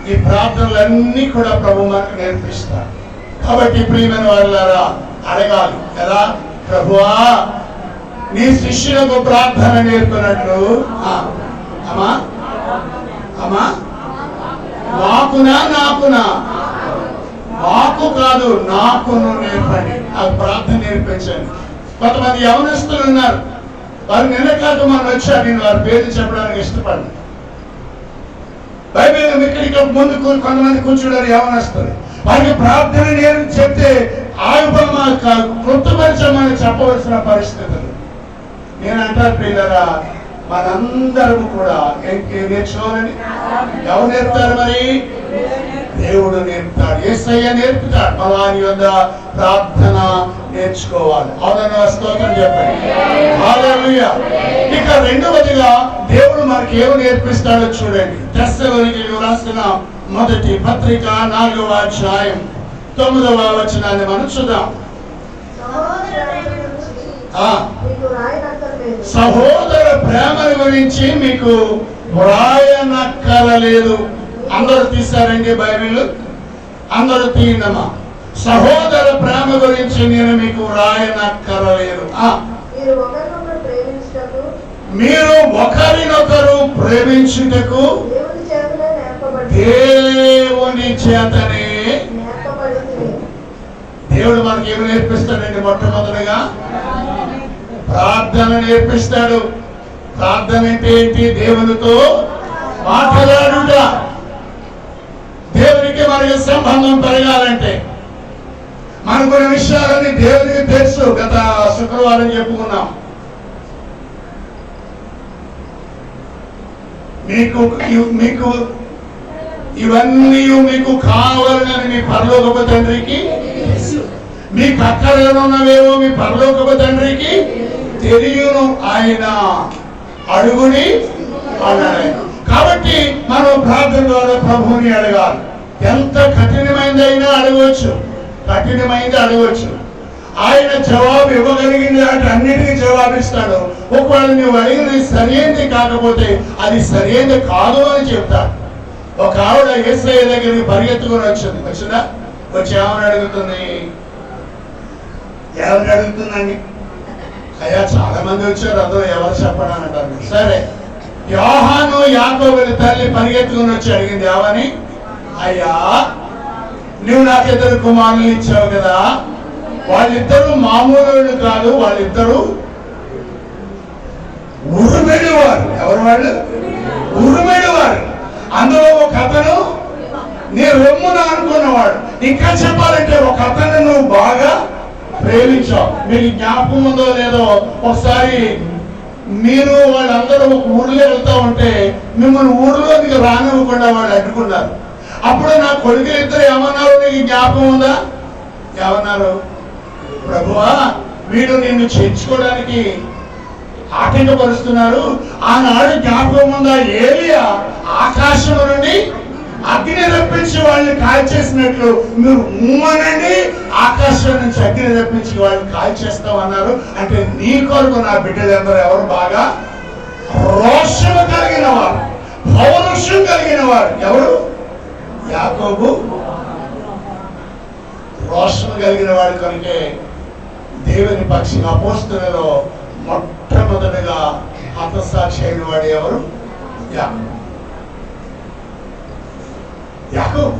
ఈ ప్రార్థనలన్నీ కూడా ప్రభు మనకు నేర్పిస్తారు. కాబట్టి ప్రియమైన వాళ్ళారా, అడగాలి కదా, ప్రభువా నీ శిష్యులకు ప్రార్థన నేర్పినట్లు అమ్మా అమ్మా నాకునా మాకు కాదు నాకును నేర్పండి, నాకు ప్రార్థన నేర్పించండి. కొంతమంది యవనస్తులు ఉన్నారు, వారు నిన్న కాదు మనం వచ్చారు, నేను వారి పేర్లు చెప్పడానికి ఇష్టపడను. బైబిల్ ఇక్కడికి ముందు కొంతమంది కూర్చున్నారు యవనస్తులు, వారికి ప్రార్థన నేను చెప్తే ఆయుధమా కృతపరిచమని చెప్పవలసిన పరిస్థితులు. నేను అంటాను ప్రియులారా, మనందరము కూడా నేర్చుకోవాలని ఎవరు నేర్పుతారు? మరి దేవుడు నేర్పుతాడు, యేసయ్య నేర్పుతాడు. వారి యొద్ద ప్రార్థన నేర్చుకోవాలి. అవునన్నా స్తోత్రం చెప్పండి. హల్లెలూయా. ఇక రెండవదిగా దేవుడు మనకి ఏమి నేర్పిస్తాడో చూడండి. తెస్సలోనికీయులకు రాసిన మొదటి పత్రిక 4వ అధ్యాయం 9వ వచనాన్ని మనం చూద్దాం. సహోదర ప్రేమల గురించి మీకు వ్రాయనక్కరలేదు. అందరూ తీశారండి బైబిల్? అందరూ తీయనమా? సహోదర ప్రేమ గురించి నేను మీకు వ్రాయనక్కరలేదు. మీరు ఒకరినొకరు ప్రేమించుటకు దేవుని చేతనే. దేవుడు మనకి ఏమి నేర్పిస్తాడండి? మొట్టమొదటిగా ప్రార్థన నేర్పిస్తాడు. ప్రార్థన అంటే ఏంటి? దేవునితో మాట్లాడుట. దేవునికి మనకి సంబంధం పెరగాలంటే మన కొన్ని విషయాలని దేవునికి తెలుసు. గత శుక్రవారం చెప్పుకున్నాం. మీకు ఇవన్నీ మీకు కావాలని మీ పరలోకపు తండ్రికి తెలుసు. మీకు అక్కర్లేనున్నవేమో మీ పరలోకపు తండ్రికి తెలియను. ఆయన అడుగుని అన్నాడు. కాబట్టి మనం ప్రార్థన ద్వారా ప్రభువుని అడగాలి. ఎంత కఠినమైందైనా అడగవచ్చు, కఠినమైంది అడగవచ్చు. ఆయన జవాబు ఇవ్వగలిగింది అంటే అన్నిటికీ జవాబిస్తాడు. ఒకవేళ నువ్వు అడిగినది సరైనది కాకపోతే అది సరైనది కాదు అని చెప్తాడు. ఒక ఆవిడ యేసయ్య దగ్గరికి పరిగెత్తుకొని వచ్చిందా? వచ్చి ఏమని అడుగుతుంది? ఎవరిని అడుగుతుందండి? అయ్యా చాలా మంది వచ్చారు, అందరూ ఎవరు చెప్పడానికి అంటారు. సరే, యోహాను యాకోబుల తల్లి పరిగెత్తుకుని వచ్చి అడిగింది ఏమని? అయ్యా నువ్వు నాకు 2 కుమారులు ఇచ్చావు కదా, వాళ్ళిద్దరూ మామూలు కాదు, వాళ్ళిద్దరూ ఉరుమెడి వారు. ఎవరు వాళ్ళు? ఉరుమెడి వారు. అందులో ఒక అతను నీ రొమ్మున అనుకున్నవాడు. ఇంకా చెప్పాలంటే ఒక అతను నువ్వు బాగా ప్రేమించావు. మీకు జ్ఞాపకం ఉందో లేదో, ఒకసారి మీరు వాళ్ళందరూ ఒక ఊళ్ళో వెళ్తా ఉంటే మిమ్మల్ని ఊళ్ళోకి రానివ్వకుండా వాళ్ళు అడ్డుకున్నారు. అప్పుడు నా కొడుకులు ఇద్దరు ఏమన్నారు? నీకు జ్ఞాపకం ఉందా? ఏమన్నారు? ప్రభువా వీడు నిన్ను చేర్చుకోవడానికి ఆటంకపరుస్తున్నారు. ఆనాడు జ్ఞాపకం ఉందా? ఏలియా ఆకాశం నుండి అగ్ని రప్పించి వాళ్ళని కాల్చేసినట్లు మీరు ఉమ్మనండి ఆకాశం నుంచి అగ్ని రప్పించి వాళ్ళని కాల్చేస్తామన్నారు. అంటే నీ కొరకు నా బిడ్డలందరూ ఎవరు బాగా రోషము కలిగిన వారు, పౌరుషం కలిగిన వారు. ఎవరు? యాకోబు రోషము కలిగిన వాడు కనుకే దేవుని పక్షి అపోస్తులలో మొట్టమొదటిగా హతసాక్షి అయిన వాడు ఎవరు? యాకోబు.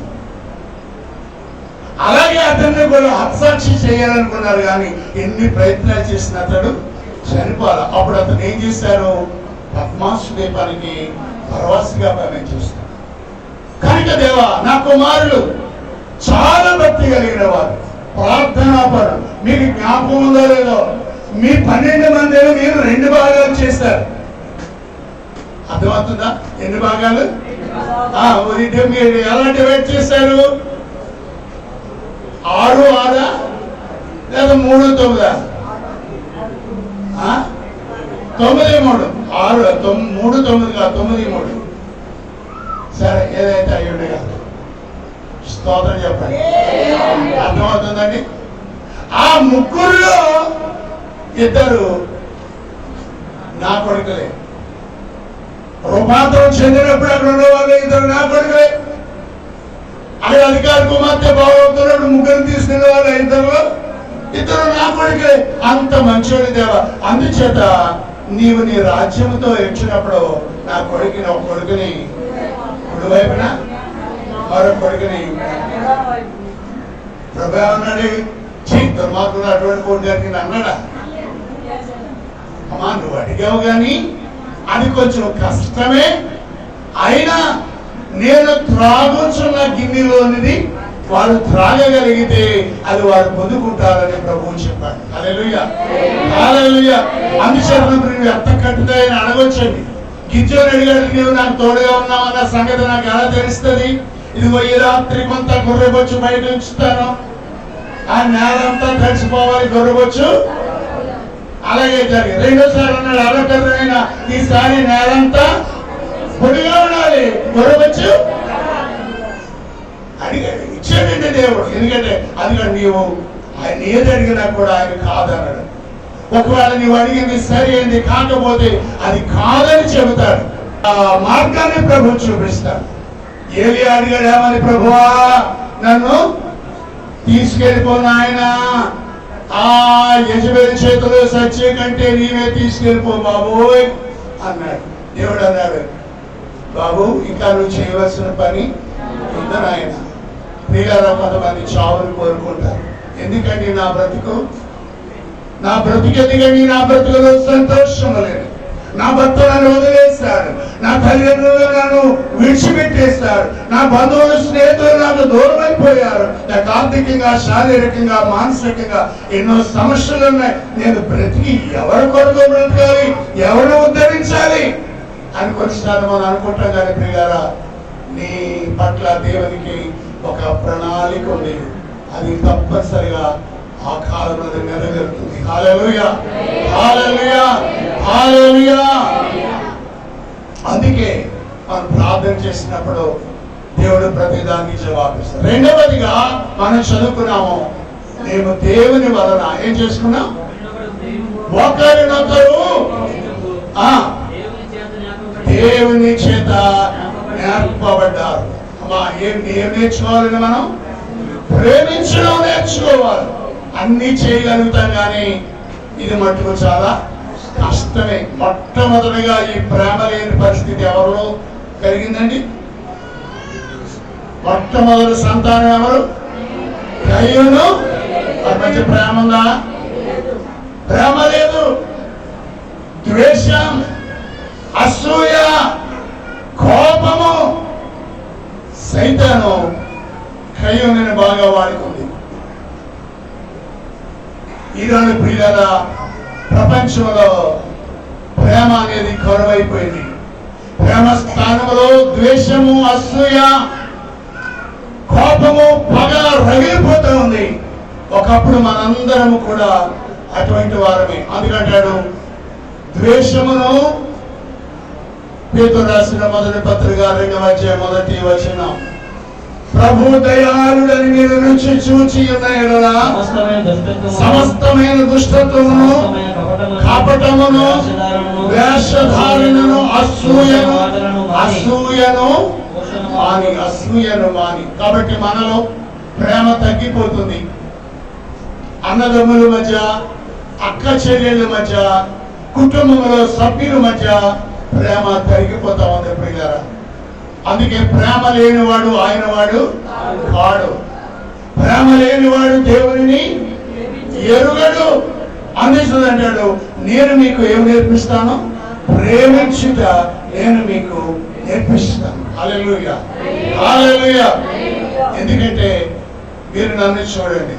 అలాగే అతన్ని కూడా హతసాక్షి చేయాలనుకున్నారు, కానీ ఎన్ని ప్రయత్నాలు చేసిన అతడు చనిపోవాలి. అప్పుడు అతను ఏం చేశారు? పద్మాసు దీపానికి పరవాసిగా పని చేస్తారు. కనుక దేవా నా కుమారులు చాలా భక్తి కలిగిన వారు, ప్రార్థనాపరు. మీకు జ్ఞాపకం ఉందో లేదో, మీ 12 మందిని మీరు 2 భాగాలు చేస్తారు. అర్థమవుతుందా? ఎన్ని భాగాలు? మీరు ఎలా డివైడ్ చేశారు? 6 6 లేదా 3 9? 9 3 6 3 9 కాదు, 9 3. సరే, ఏదైతే అయ్యుండే కాదు. స్తోత్రం చెప్పండి. అర్థమవుతుందండి? ఆ ముగ్గురులో 2 నా కొడుకులే. రూపాంతరం చెందినప్పుడు అక్కడ ఉండేవాళ్ళు ఇద్దరు నా కొడుకులే. అక్కడ అధికార కుమార్తె బాగుతున్నప్పుడు ముగ్గురు తీసుకునే వాళ్ళు ఇద్దరు నా కొడుకులే. అంత మంచోడి దేవా, అందుచేత నీవు నీ రాజ్యంతో వచ్చినప్పుడు నా కొడుకుని ఒక కొడుకుని కుడివైపున మరో కొడుకుని ప్రభు అన్నాడు. దుర్మార్గుడు అటువంటి కోటి జరిగింది అన్నాడా? అమ్మా నువ్వు అడిగావు కానీ అది కొంచెం కష్టమే. అయినా నేను త్రాగుచున్న గిన్నెలోనిది వారు త్రాగగలిగితే అది వారు పొందుకుంటారని ప్రభువు చెప్పాడు. హల్లెలూయా, హల్లెలూయా. అందుచేత నువ్వు ఎంత కట్టుతాయని అడగొచ్చండి. గిజ్జోని అడిగాడు, నీవు నాకు తోడుగా ఉన్నావన్న సంగతి నాకు ఎలా తెలుస్తుంది? ఇదిగో ఈ రాత్రి కొంత గొర్రెబొచ్చు బయట ఉంచుతాను, ఆ నేలంతా తడిసిపోవాలి గొర్రెబొచ్చు. అలాగే జరిగింది. రెండోసారి అన్నాడు, అలకరైనా ఈసారి నేలంతా పొడిగా ఉండాలి, గొర్రెబొచ్చు. అడిగాడు, ఇచ్చాడండి దేవుడు. ఎందుకంటే అది నీవు ఆయన ఏది అడిగినా కూడా ఆయన కాదన్నాడు. ఒకవేళ నీవు అడిగింది సరి అయింది, కాకపోతే అది కాదని చెబుతాడు. ఆ మార్గాన్ని ప్రభు చూపిస్తాడు. ఏలియా అడిగాడు, ఏమని? ప్రభువా నన్ను తీసుకెళ్ళిపోను ఆయన, ఆ యజబేలు చేతులు సచ్చే కంటే నీవే తీసుకెళ్ళిపో బాబోయ్ అన్నాడు. దేవుడు అన్నాడు, బాబు ఇంకా నువ్వు చేయవలసిన పని ఉందని ఆయన. ప్రియులారా, కొంతమంది చావును కోరుకుంటారు. ఎందుకండి నా బ్రతుకు ఎందుకండి నా బ్రతుకులో సంతోషం లేదు, నా భర్త నన్ను వదిలేస్తాడు, నా తల్లిదండ్రులు నన్ను విడిచిపెట్టేస్తాడు, నా బంధువులు స్నేహితులు నాకు దూరం అయిపోయారు, నాకు ఆర్థికంగా శారీరకంగా మానసికంగా ఎన్నో సమస్యలు ఉన్నాయి, నేను బ్రతికి ఎవరి కొరకు బ్రతకాలి, ఎవరు ఉద్ధరించాలి అని కొన్నిసార్లు మనం అనుకుంటాం. కానీ ప్రియులారా, నీ పట్ల దేవునికి ఒక ప్రణాళిక ఉంది. అది తప్పనిసరిగా ఆ కాలంలో నెరవేరుతుంది. హల్లెలూయా, హల్లెలూయా, హల్లెలూయా. అందుకే మనం ప్రార్థన చేసినప్పుడు దేవుడు ప్రతిదానికి జవాబిస్తాడు. రెండవదిగా మనం చదువుకున్నాము, మేము దేవుని వలన ఏం చేసుకున్నాం? ఒకరినొకరు దేవుని చేత నేర్పబడ్డారు. అమ్మా ఏం నేర్చుకోవాలని? మనం ప్రేమించడం నేర్చుకోవాలి. అన్ని చేయగలుగుతాం కానీ ఇది మట్టుకు చాలా కష్టమే. మొట్టమొదటిగా ఈ ప్రేమ లేని పరిస్థితి ఎవరిలో కలిగిందండి? మొట్టమొదటి సంతానం ఎవరు? కయ్యూను. వారి మధ్య ప్రేమ ఉందా? ప్రేమ లేదు. ద్వేషం, అసూయ, కోపము. సైతాను కయ్యూనుని బాగా వాడుకుంది. ఈనాడు ప్రియులారా, ప్రపంచంలో ప్రేమ అనేది కరువైపోయింది. ప్రేమ స్థానంలో ద్వేషము, అసూయ, కోపము, పగ రగిలిపోతూ ఉంది. ఒకప్పుడు మనందరము కూడా అటువంటి వారమే. అందుకంటాడు, ద్వేషమును పేతురు రాసిన మొదటి పత్రిక 2వ అధ్యాయం 1వ వచనం, ప్రభు దయాళుడని మీరు రుచి చూచి ఉన్న ఎడల సమస్తమైన దుష్టత్వమును, కపటమును, వేషధారణను, అసూయను మాని. కాబట్టి మనలో ప్రేమ తగ్గిపోతుంది. అన్నదమ్ముల మధ్య, అక్క చెల్లెళ్ళ మధ్య, కుటుంబంలో సభ్యుల మధ్య ప్రేమ తరిగిపోతా ఉంది ప్రియులారా. అందుకే ప్రేమ లేనివాడు ఆయన వాడు కాడు. ప్రేమ లేనివాడు దేవుని ఎరుగడు. అందుచేత అంటాడు, నేను మీకు ఏమి నేర్పిస్తాను? ప్రేమించుట నేను మీకు నేర్పిస్తాను. హల్లెలూయా, హల్లెలూయా. ఎందుకంటే మీరు నన్ను చూడండి,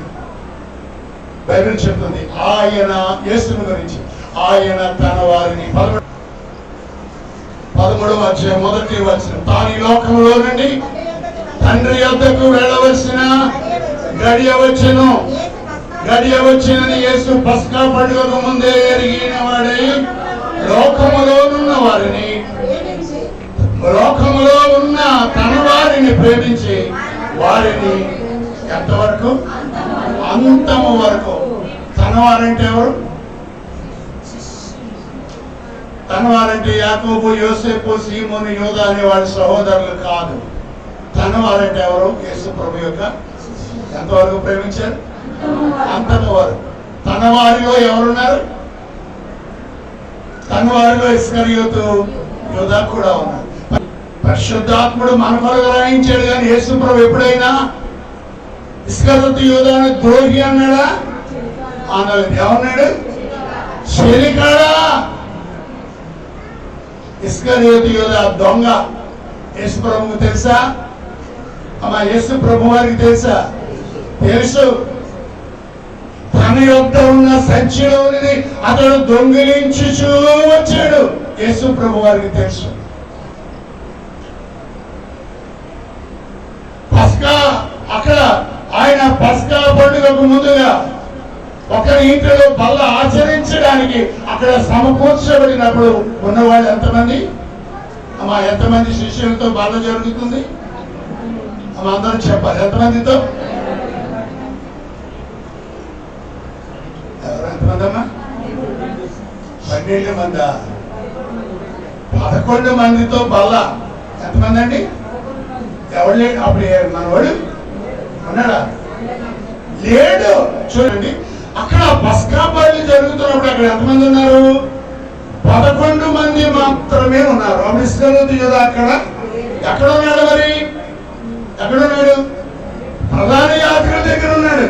బైబిల్ చెప్తుంది ఆయన యేసుని గురించి, ఆయన తన వారిని 13వ అధ్యాయం 1వ వచనం, తాను ఈ లోకంలో నుండి తండ్రి యొద్దకు వెళ్ళవలసిన గడియ వచ్చినని యేసు పస్కా పండుగకు ముందే ఎరిగిన వాడై లోకములో ఉన్న తన వారిని ప్రేమించి వారిని ఎంతవరకు? అంతము వరకు. తన వారంటే ఎవరు? తనవారంటే యాకోబు, యోసేపు, సీమోను, యోధా అనే వాళ్ళ సహోదరులు కాదు. తనవారంటే ఎవరు? యేసు ప్రభు యొక్క ఎంతవరకు ప్రేమించారు? అంతవరకు. తన వారిలో ఎవరున్నారు? తన వారిలో ఇస్కరియోతు, యోధా కూడా ఉన్నారు. పరిశుద్ధాత్ముడు మన కొరకు రాయించాడు, కానీ యేసు ప్రభు ఎప్పుడైనా ఇస్కరియోతు, యోధాను ద్రోహి అన్నాడా? అన్నాడు. ఏమన్నాడు? చెలికాడా. ఇస్కరియోతు, యోధా దొంగ. యేసు ప్రభువుకు తెలుసా? అమ్మా, యేసు ప్రభు వారికి తెలుసా? తెలుసు. తన యొద్ద ఉన్న సంచిలోని అతడు దొంగిలించుచూ వచ్చాడు. యేసు ప్రభు వారికి తెలుసు. పస్కా, అక్కడ ఆయన పస్కా పండుగకు ముందుగా ఒకరి ఇంటిలో బల్ల ఆచరించడానికి అక్కడ సమకూర్చబడినప్పుడు ఉన్నవాళ్ళు ఎంతమంది? అమ్మా, ఎంతమంది శిష్యులతో బల్ల జరుగుతుంది? అమ్మ, అందరూ చెప్పాలి. ఎంతమందితో? ఎంతమంది అమ్మా? 12 మంది. 11 మందితో బల్ల. ఎంతమంది అండి? ఎవరు లేడు అప్పుడు? మనవాడు ఉన్నాడా? లేడు. చూడండి, అక్కడ పస్కా బలి జరుగుతున్నప్పుడు అక్కడ ఎంతమంది ఉన్నారు? 11 మంది మాత్రమే ఉన్నారు. అప్పుడు ఇస్కరియోతు యోధా అక్కడ ఎక్కడ ఉన్నాడు? మరి ఎక్కడ ఉన్నాడు? ప్రధాన యాజకుల దగ్గర ఉన్నాడు.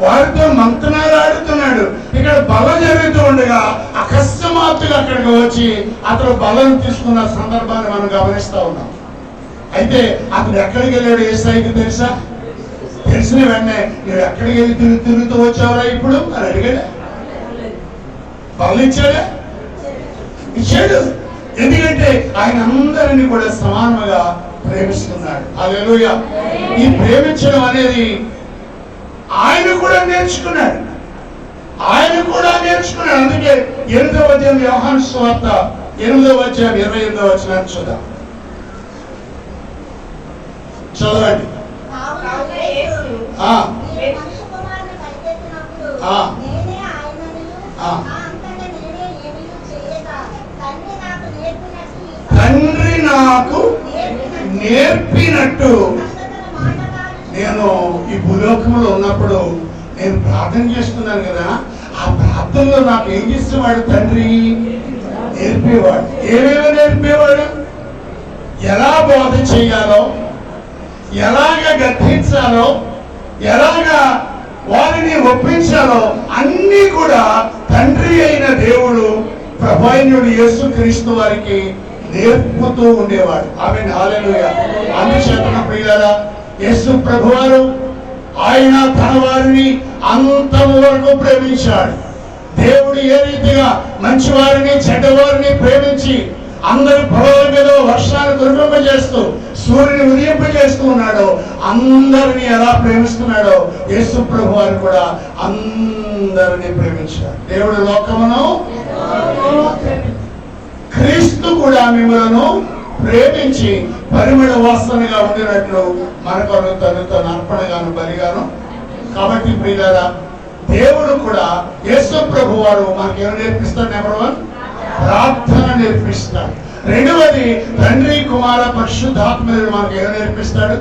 వారితో మంతనాలు ఆడుతున్నాడు. ఇక్కడ బల జరుగుతూ ఉండగా అకస్మాత్తుగా అక్కడికి వచ్చి అతను బలం తీసుకున్న సందర్భాన్ని మనం గమనిస్తా ఉన్నాం. అయితే అతను ఎక్కడికి వెళ్ళాడు? యేసయ్యకి తెలుసా? తెలిసిన వెంటనే నువ్వు ఎక్కడికి వెళ్ళి తిరుగుతూ వచ్చావురా ఇప్పుడు అని అడిగాడా? బలం ఇచ్చాడా? ఇచ్చాడు. ఎందుకంటే ఆయన అందరినీ కూడా సమానంగా ప్రేమిస్తున్నాడు. హల్లెలూయా. ఈ ప్రేమించడం అనేది ఆయన కూడా నేర్చుకున్నాడు. అందుకే 8వ అధ్యాయం యోహాను సువార్త 8వ అధ్యాయం 28వ వచనాన్ని చూద్దాం. చదవండి. తండ్రి నాకు నేర్పినట్టు నేను ఈ భూలోకంలో ఉన్నప్పుడు నేను ప్రార్థన చేస్తున్నాను కదా, ఆ ప్రార్థనలో నాకు ఏం చేసేవాడు? తండ్రి నేర్పేవాడు. ఏమేమి నేర్పేవాడు? ఎలా బోధ చేయాలో, ఎలాగ గద్దించాలో, ఎలాగ వారిని ఒప్పించాలో అన్నీ కూడా తండ్రి అయిన దేవుడు ప్రభువైన యేసుక్రీస్తు వారికి నేర్పుతూ ఉండేవాడు. ఆమేన్. హల్లెలూయా. అందుచేత ప్రియులారా, యేసు ప్రభువారు ఆయన తన వారిని అంతము వరకు ప్రేమించాడు. దేవుడు ఏ రీతిగా మంచి వారిని చెడ్డవారిని ప్రేమించి అందరి పొలాల మీద వర్షాన్ని కురిపింపజేస్తూ సూర్యుని ఉదయింపజేస్తూ ఉన్నాడో, అందరినీ ఎలా ప్రేమిస్తున్నాడో యేసు ప్రభు వారు కూడా అందరినీ ప్రేమించాడు. దేవుడు లోకమును క్రీస్తు కూడా మిమ్మలను ప్రేమించి పరిమళ వాసనగా ఉండినట్లు మన కొరకు తను అర్పణగాను బలిగాను. కాబట్టి ప్రియులారా, దేవుడు కూడా యేసు ప్రభు వారు మనకేమో నేర్పిస్తాడు? నెంబర్ 1 ప్రార్థన నేర్పిస్తాడు. రెండవది తండ్రి కుమార పరిశుద్ధాత్మడు మనకు ఏమో నేర్పిస్తాడు?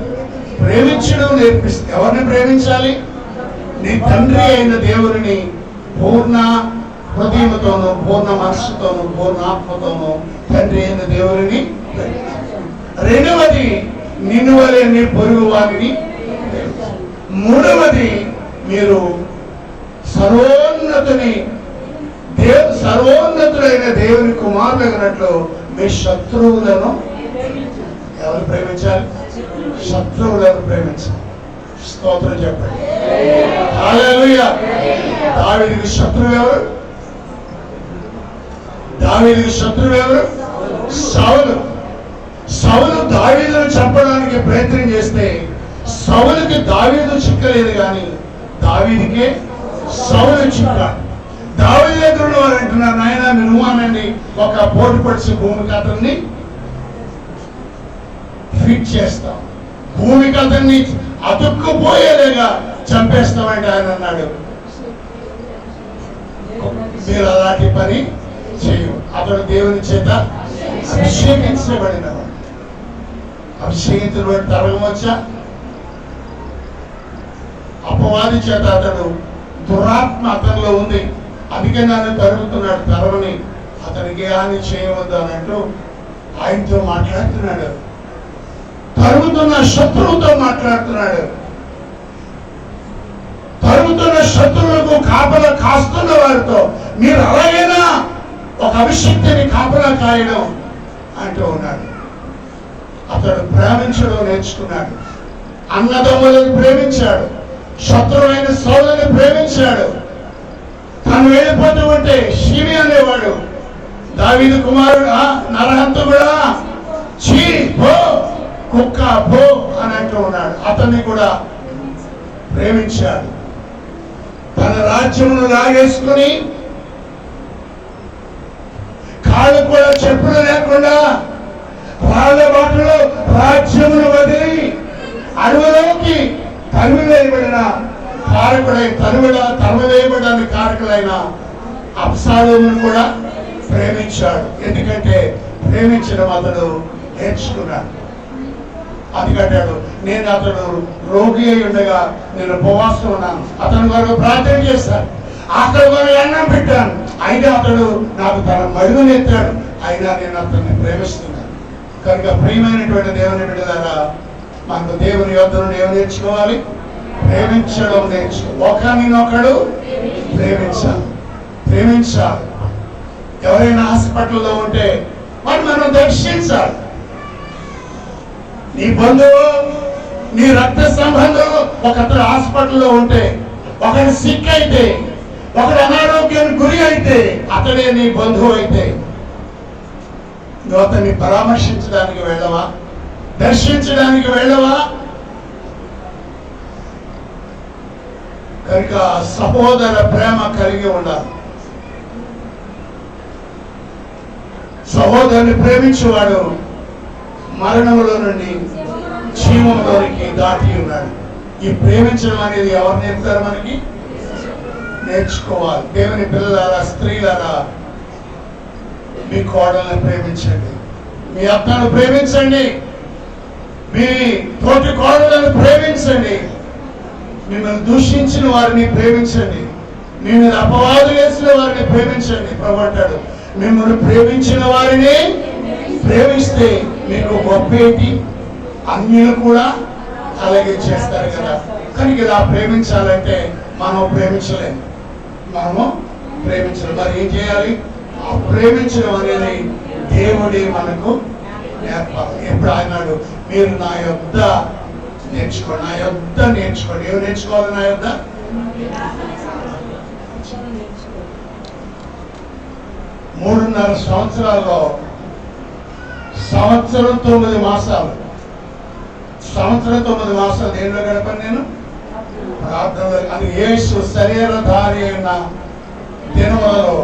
ప్రేమించడం నేర్పిస్తాడు. ఎవరిని ప్రేమించాలి? నీ తండ్రి అయిన దేవుని పూర్ణ హృదయంతోనూ, పూర్ణ మనస్సుతోనూ, పూర్ణ ఆత్మతోనూ తండ్రి అయిన దేవుని. రెండవది నిన్ను వలె నీ పొరుగు వారిని. మూడవది మీరు సర్వోన్నతుడైన దేవుని కుమారులైనట్లు మీ శత్రువులను ఎవరు ప్రేమించాలి? శత్రువులను ప్రేమించాలి. స్తోత్రం చెప్పండి. హల్లెలూయా. దావీదుకి శత్రువు ఎవరు? సౌలు దావీదును చంపడానికి ప్రయత్నం చేస్తే సౌలుకి దావీదు చిక్కలేదు, కానీ దావీదుకే సౌలు చిక్కాడు. దావీదు దగ్గర వారు అంటున్నారు, నాయన నువ్వు అనండి, ఒక పోటు పడిచి భూమికి అతన్ని ఫిట్ చేస్తాం, భూమికి అతన్ని అతుక్కుపోయేలాగా చంపేస్తామంటే ఆయన అన్నాడు, మీరు అలాంటి పని చేయు. అతడు దేవుని చేత అభిషేకించబడినవాడు. అభిషేకించబడి తరగవచ్చా? అపవాది చేత అతడు దురాత్మ అతనిలో ఉంది, అందుకే నన్ను తరుగుతున్నాడు, తరవని అతనికి హాని చేయవద్దు అని అంటూ ఆయనతో మాట్లాడుతున్నాడు. తరుగుతున్న శత్రువుతో మాట్లాడుతున్నాడు. తరుగుతున్న శత్రువులకు కాపలా కాస్తున్న వారితో మీరు అలాగైనా ఒక అభిషక్తిని కాపలా కాయడం అంటూ ఉన్నాడు. అతడు ప్రేమించడం నేర్చుకున్నాడు. అన్నదమ్ములను ప్రేమించాడు, శత్రువైన సోదరుని ప్రేమించాడు. తను వెళ్ళిపోతూ ఉంటే షిమి అనేవాడు, దావీదు కుమారుడు నరహంతకుడా, చీ పో, కుక్క పో అని అంటూ ఉన్నాడు. అతన్ని కూడా ప్రేమించాడు. తన రాజ్యమును లాగేసుకుని కాళ్ళు కూడా చెప్పులు లేకుండా రాళ్ళ బాటలో రాజ్యమును వదిలి అడవులోకి తరిమివేయబడిన కారకుడై తరిమివేయబడడానికి కారకులైన అబ్షాలోమును కూడా ప్రేమించాడు. ఎందుకంటే ప్రేమించడం అతడు నేర్చుకున్నాడు. అది కట్టాడు. నేను అతడు రోగి అయి ఉండగా నేను ఉపవాసం ఉన్నాను, అతను వరకు ప్రార్థన చేశాను, అక్కడ వరకు అన్నం పెట్టాను, అయినా అతడు నాకు తన మడుగునెత్తాడు, అయినా నేను అతన్ని ప్రేమిస్తున్నాను. కనుక ప్రియమైనటువంటి దేవుని బిడ్డలారా, మనకు దేవుని యొద్దను ఏం నేర్చుకోవాలి? ప్రేమించడం నేర్చుకో. ఒకరినొకడు ప్రేమించాలి. ఎవరైనా హాస్పిటల్లో ఉంటే మనం దర్శించాలి. నీ బంధువు, నీ రక్త సంబంధం ఒకరు హాస్పిటల్లో ఉంటే, ఒకడు సిక్ అయితే, ఒకడు అనారోగ్యానికి గురి అయితే, అతడే నీ బంధువు అయితే నువ్వు అతన్ని పరామర్శించడానికి వెళ్ళవా? దర్శించడానికి వెళ్ళవా? కనుక సహోదర ప్రేమ కలిగి ఉండాలి. సహోదరుని ప్రేమించేవాడు మరణంలో నుండి జీవంలోనికి దాటి ఉన్నాడు. ఈ ప్రేమించడం అనేది ఎవరు నేర్పుతారు? మనకి నేర్చుకోవాలి. దేవుని పిల్లలారా, స్త్రీలారా, మీ కోడలను ప్రేమించండి, మీ అత్తను ప్రేమించండి, మీ తోటి కోడలను ప్రేమించండి, మిమ్మల్ని దూషించిన వారిని ప్రేమించండి, మీ మీద అపవాదు వేసిన వారిని ప్రేమించండి. ప్రభు అంటాడు, మిమ్మల్ని ప్రేమించిన వారిని ప్రేమిస్తే మీకు గొప్పేంటి, అన్యులు కూడా అలాగే చేస్తారు కదా. కానీ ఇలా ప్రేమించాలంటే మనము ప్రేమించలేము. మరి ఏం చేయాలి? ఆ ప్రేమించడం అనేది దేవుడే మనకు నేర్పాలి. ఎప్పుడు అన్నాడు, మీరు నా యొద్ద నేర్చుకోండి, నా యొద్ద నేర్చుకోండి. ఏమి నేర్చుకోవాలి? నా యొద్ద 3.5 సంవత్సరాల్లో సంవత్సరం 9 మాసాలు దేనిలో గడపని నేను ప్రార్థనలో. అది యేసు శరీరధారి అయిన దినములలో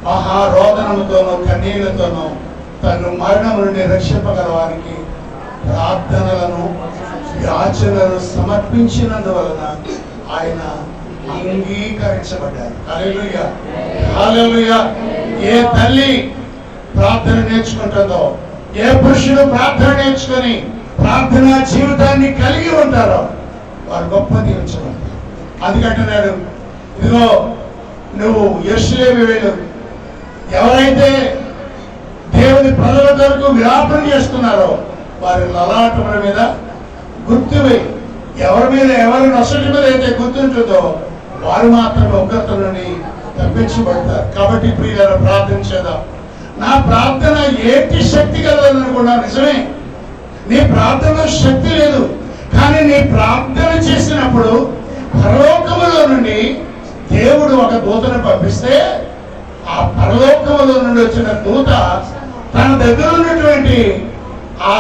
మహారోదనముతోనూ కన్నీళ్లతోనూ తను మరణం నుండి రక్షింపగల వారికి ప్రార్థనలను యాచనలను సమర్పించినందువలన ఆయన అంగీకరించబడ్డారు. హల్లెలూయా, హల్లెలూయా. ఏ తల్లి ప్రార్థన నేర్చుకుంటుందో, ఏ పురుషుడు ప్రార్థన నేర్చుకొని ప్రార్థనా జీవితాన్ని కలిగి ఉంటారో వారు గొప్ప దీవించబడతారు. అందుకంటున్నాడు, ఇదిగో నువ్వు యెరూషలేము వెళ్ళు, ఎవరైతే దేవుని ప్రజల కొరకు విలాపన చేస్తున్నారో వారి లలాటముల మీద గుర్తు వేయి. ఎవరి మీద, ఎవరి నొసటి మీద అయితే గుర్తుంటుందో వారు మాత్రమే ఉగ్రత నుండి తప్పించబడతారు. కాబట్టి ప్రియులారా, ప్రార్థన చేద్దాం. నా ప్రార్థన ఏంటి శక్తి కలదనుకున్నా, నిజమే, నీ ప్రార్థనలో శక్తి లేదు. కానీ నీ ప్రార్థన చేసినప్పుడు పరలోకములో నుండి దేవుడు ఒక దూతను పంపిస్తే ఆ పరలోకములో నుండి వచ్చిన దూత తన దగ్గర ఉన్నటువంటి ఆ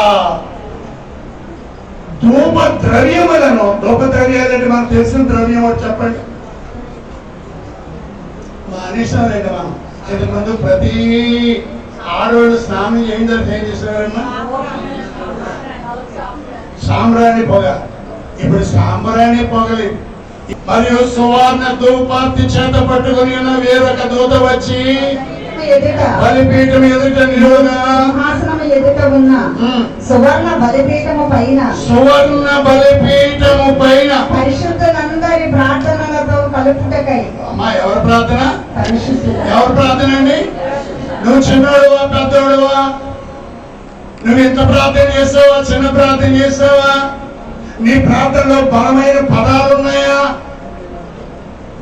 ధూప ద్రవ్యములను, ధూప ద్రవ్యాలంటే మనకు తెలిసిన ద్రవ్యం ఒకటి చెప్పండి. అనేసాలండి మనం ఇంతకుముందు ప్రతి ఆడవాళ్ళు స్నానం చేయిన తర్వాత ఏం చేసేవారమ్మా? సాంబ్రాణి పొగ. ఇప్పుడు సాంబ్రాణి పొగలి మరియు సువర్ణ ధూపార్తి చేత పట్టుకుని ఉన్న వేరొక దూత వచ్చి ఎదుట బలిపీఠం ఎదుట నిలువగా సింహాసనము ఎదుట ఉన్న సువర్ణ బలిపీఠము పైన సువర్ణ బలిపీఠము పైన పరిశుద్ధులందరి ప్రార్థనలతో కలుపుటకై. అమ్మా ఎవరి ప్రార్థన? పరిశుద్ధుల ఎవరి ప్రార్థన అండి? నువ్వు చిన్నోడువా పెద్దోడువా? నువ్వు ఎంత ప్రార్థన చేస్తావా? చిన్న ప్రార్థన చేస్తావా? నీ ప్రార్థనలో బలమైన పదాలు ఉన్నాయా?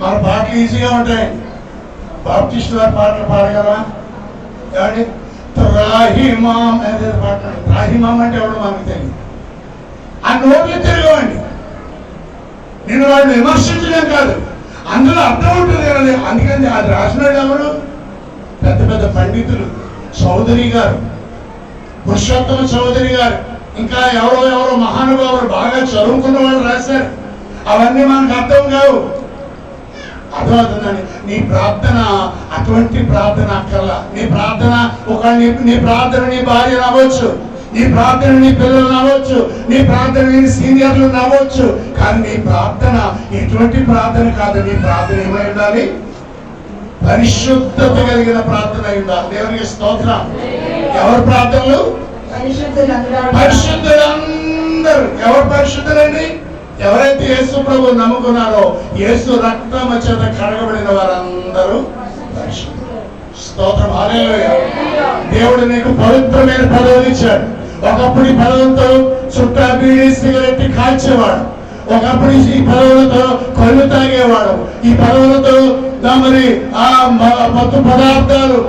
మన పాటలు ఈజీగా ఉంటాయి. బాప్టిస్ట్ వారి పాటలు పాడగలరా? ఏమండి? త్రాహిమాం అనేది పాట. త్రాహిమాం అంటే ఎవడు మనకు తెలియదు. ఆ నోట్లు తిరగవండి. నేను వాడిని విమర్శించడం కాదు, అందులో అర్థం ఉంటుంది కదా. అందుకని అది రాసినాడు ఎవరు? పెద్ద పెద్ద పండితులు, చౌదరి గారు, పురుషోత్తమ చౌదరి గారు, ఇంకా ఎవరో మహానుభావులు బాగా చదువుకున్న వాళ్ళు రాశారు. అవన్నీ మనకు అర్థం కావు. అర్థమవుతుందండి? నీ ప్రార్థన అటువంటి ప్రార్థన అక్కర్లా. నీ ప్రార్థన నీ ప్రార్థన నీ భార్య నవ్వచ్చు, నీ ప్రార్థన నీ పిల్లలు నవ్వచ్చు, నీ ప్రార్థన నీ సీనియర్లు నవ్వచ్చు, కానీ నీ ప్రార్థన ఎటువంటి ప్రార్థన కాదు. నీ ప్రార్థన ఏమై ఉండాలి? పరిశుద్ధత కలిగిన ప్రార్థన అయి ఉండాలి. దేవునికి స్తోత్రం. ఎవరి ప్రార్థనలు? పరిశుద్ధులందరూ. ఎవరు పరిశుద్ధులండి? ఎవరైతే యేసు ప్రభు నమ్ముకున్నారో, యేసు రక్తము చేత కడగబడిన వారందరూ పరిశుద్ధులు. స్తోత్రం. హల్లెలూయా. దేవుడు నీకు పవిత్రమైన పదవులు ఇచ్చాడు. ఒకప్పుడు ఈ పదవులతో చుట్టా బీడీ సిగరెట్ కాల్చేవాడు, ఒకప్పుడు ఈ పదవులతో కళ్ళు తాగేవాడు, ఈ పదవులతో మరి ఆ మత్తు పదార్థాలు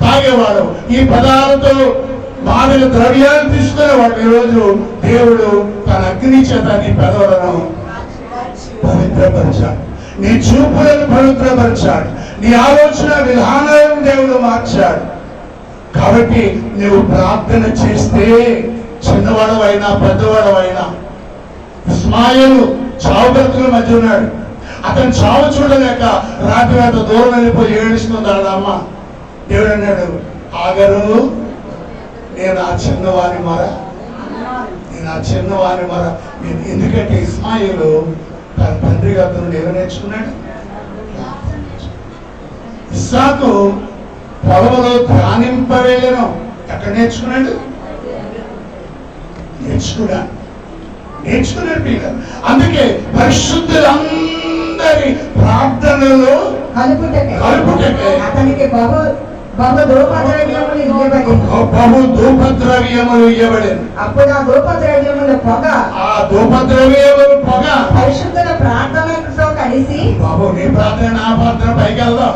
తాగేవాడు, ఈ పదాలతో మాదక ద్రవ్యాలు తీసుకునేవాడు. ఈరోజు దేవుడు తన అగ్ని చేత నీ పెదవులను పవిత్రపరిచాడు, నీ చూపులను పవిత్రపరిచాడు, నీ ఆలోచన విధానాలను దేవుడు మార్చాడు. కాబట్టి నువ్వు ప్రార్థన చేస్తే చిన్నవాడవైనా పెద్దవాడవైనా, ఇస్మాయిలు చావు బ్రతుకుల మధ్య ఉన్నాడు. అతను చావు చూడలేక రాత్రి అంత దూరం వెళ్ళిపోయి ఏడుస్తుంది అమ్మ. దేవుడు అన్నాడు, ఆగరు, నేను ఆ చిన్నవాని మొర. ఎందుకంటే ఇస్మాయిలు తన తండ్రి గారి నుండి ఎవరు నేర్చుకున్నాడు? ఇస్సాకు పొలంలో ధ్యానింపవేయను. ఎక్కడ నేర్చుకున్నాడు? నేర్చుకున్నాడు పిల్లలు. అందుకే పరిశుద్ధులందరి ప్రార్థనలో కలుపుటకే అతనికి బహు ధూపద్రవ్యములు ఇవ్వబడింది. అప్పుడు ఆ ధూపద్రవ్యముల పొగ పరిశుద్ధుల ప్రార్థనతో కలిసి. బాబు, నీ ప్రార్థన నా ప్రార్థన పైకి వెళ్దాం.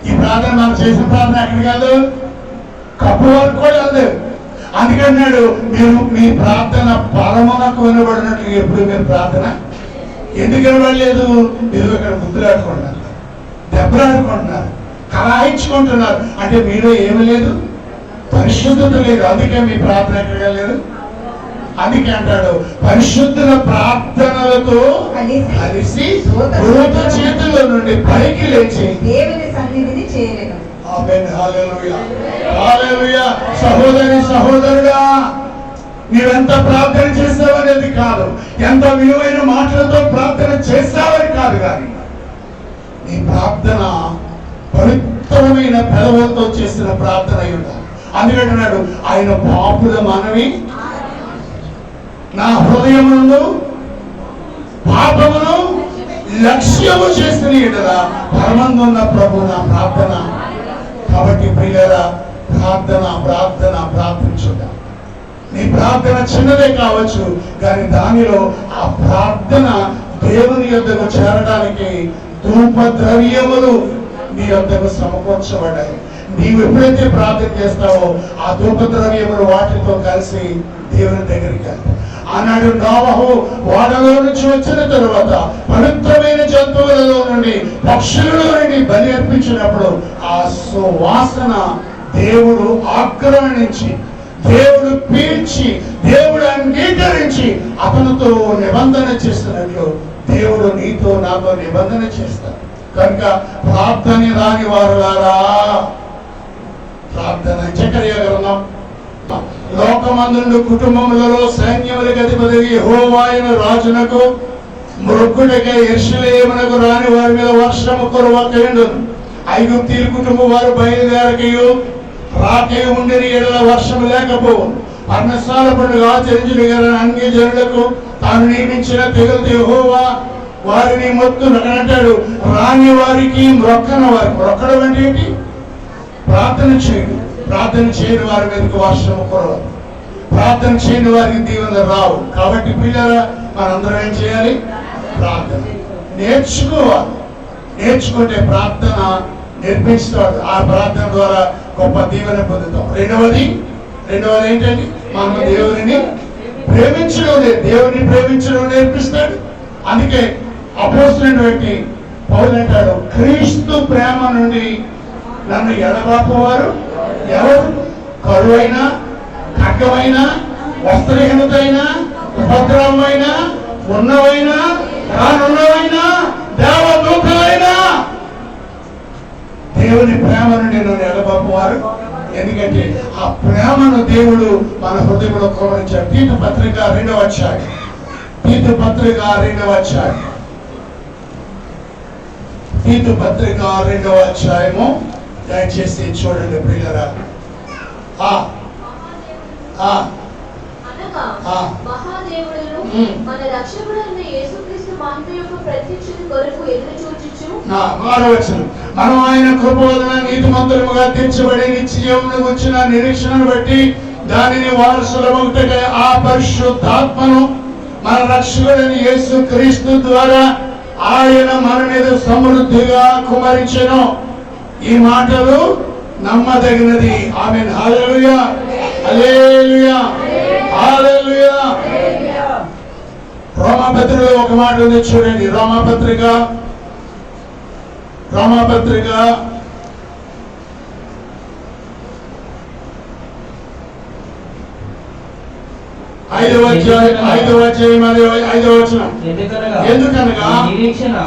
ఈ ప్రార్థన మనం చేసిన ప్రార్థన ఎక్కడికి వెళ్దాం? కప్పు వరకు కూడా వెళ్దాం. అందుకన్నాడు, మీరు మీ ప్రార్థన పరమునకు వినబడినట్లు ఎప్పుడు మీరు ప్రార్థన ఎందుకు వినబడలేదు? మీరు ఇక్కడ గుర్తులాడుకుంటున్నారు, దెబ్బలాడుకుంటున్నారు, కలాయించుకుంటున్నారు. అంటే మీలో ఏమి లేదు? పరిశుద్ధత లేదు. అందుకే మీ ప్రార్థన ఎక్కడికి లేదు. అందుకే అంటాడు, పరిశుద్ధుల ప్రార్థనలతో కలిసి దూత చేతుల నుండి పైకి లేచి దేవుని సన్నిధిని చేరెను. ఆమేన్. హల్లెలూయా, హల్లెలూయా. సహోదరి సహోదరుడా, నీవెంత ప్రార్థన చేస్తావనేది కాదు, ఎంత విలువైన మాటలతో ప్రార్థన చేస్తావని కాదు, కానీ నీ ప్రార్థన పవిత్రమైన పెదవులతో చేసిన ప్రార్థన అయి ఉండాలి. అందుకంటున్నాడు, ఆయన పాపుల మనవి నా హృదయమును పాపమును లక్ష్యము చేసిన ఎడలా పరమందున్న ప్రభు నా ప్రార్థన. కాబట్టి ప్రియులారా, ప్రార్థించుట. నీ ప్రార్థన చిన్నదే కావచ్చు, కానీ దానిలో ఆ ప్రార్థన దేవుని యొద్దకు చేరడానికి ధూప ద్రవ్యములు నీ యొద్దకు సమకూర్చబడ్డాయి. నీవు ఎప్పుడైతే ప్రార్థన చేస్తావో ఆ ధూప ద్రవ్యములు వాటితో కలిసి దేవుని దగ్గరికి వెళ్తాయి. ఆనాడు నోవహు ఓడలో నుంచి వచ్చిన తరువాత పవిత్రమైన జంతువులలో నుండి, పక్షులలో నుండి బలి అర్పించినప్పుడు ఆ సువాసన దేవుడు ఆక్రమించి, దేవుడు పీల్చి, దేవుడు అంగీకరించి అతనితో నిబంధన చేస్తున్నట్లు దేవుడు నీతో నాతో నిబంధన చేస్తాడు. కనుక ప్రార్థన రాని వారులారా, ప్రార్థన. జకరియా గ్రంథం, లోకమందుండు కుటుంబములలో సైన్యములకు అధిపతి యెహోవాయను రాజునకు మృక్కుడికై యెరూషలేమునకు రాని వారి మీద వర్షము కురవకయుండును. ఐగుప్తీయుల కుటుంబం వారు బయలుదేరకయు రాకయు ఉండిన ఎడల వర్షము లేకపోవు. పర్ణశాల పండుగ ఆచరించిన అన్ని జనులకు తాను నియమించిన తెగలు యెహోవా వారిని మొత్తం అంటాడు. రాని వారికి మ్రొక్కన వారికి, మ్రొక్కడం అంటే ఏంటి? ప్రార్థన చేయండి. ప్రార్థన చేయని వారి మీదకి వర్షము కురవదు. ప్రార్థన చేయని వారికి దీవెనలు రావు. కాబట్టి పిల్లరా, మనందరం ఏం చేయాలి? ప్రార్థన నేర్చుకోవాలి. నేర్చుకుంటే ప్రార్థన నేర్పిస్తాడు. ఆ ప్రార్థన ద్వారా గొప్ప దీవెన పొందుతాం. రెండవది ఏంటండి? మనం దేవుని ప్రేమించడం లేదు, దేవుని ప్రేమించడం నేర్పిస్తాడు. అందుకే అపోస్తలుడైన పౌలు అంటాడు, క్రీస్తు ప్రేమ నుండి నన్ను ఎడబాపువారు ఎవరు? కరువైనా, ఖడ్గమైనా, వస్త్రహీనతైనా, ఉపద్రవమైనా, ఉన్నవైనా, రానున్నవైనా, దేవదూతలైనా దేవుని ప్రేమ నుండి నన్ను ఎడబాపువారు. ఎందుకంటే ఆ ప్రేమను దేవుడు మన హృదయంలో కుమ్మరించాడు. తీతు పత్రిక 2వ అధ్యాయం, తీతు పత్రిక 2వ అధ్యాయం, తీతు పత్రిక 2వ అధ్యాయము దయచేసి చూడండి ప్రియులారా. అనగా మహాదేవుడును మన రక్షకుడైన యేసుక్రీస్తు మహిమ యొక్క ప్రత్యక్షత కొరకు ఎదురు చూచుచు మనం ఆయన కృప వలన నీతిమంతులముగా తీర్చబడి నిత్యజీవమును వచ్చిన నిరీక్షణను బట్టి దానిని వారసులమగుటకై ఆ పరిశుద్ధాత్మను మన రక్షకుడైన యేసుక్రీస్తు ద్వారా ఆయన మన మీద సమృద్ధిగా కుమ్మరించెను. ఈ మాటలు నమ్మదగినది. ఆమేన్. హల్లెలూయా, హల్లెలూయా, హల్లెలూయా. రోమాపత్రికలో ఒక మాట ఉంది చూడండి. రోమాపత్రిక 5వ అధ్యాయం 5వ వచనం. ఎందుకనగా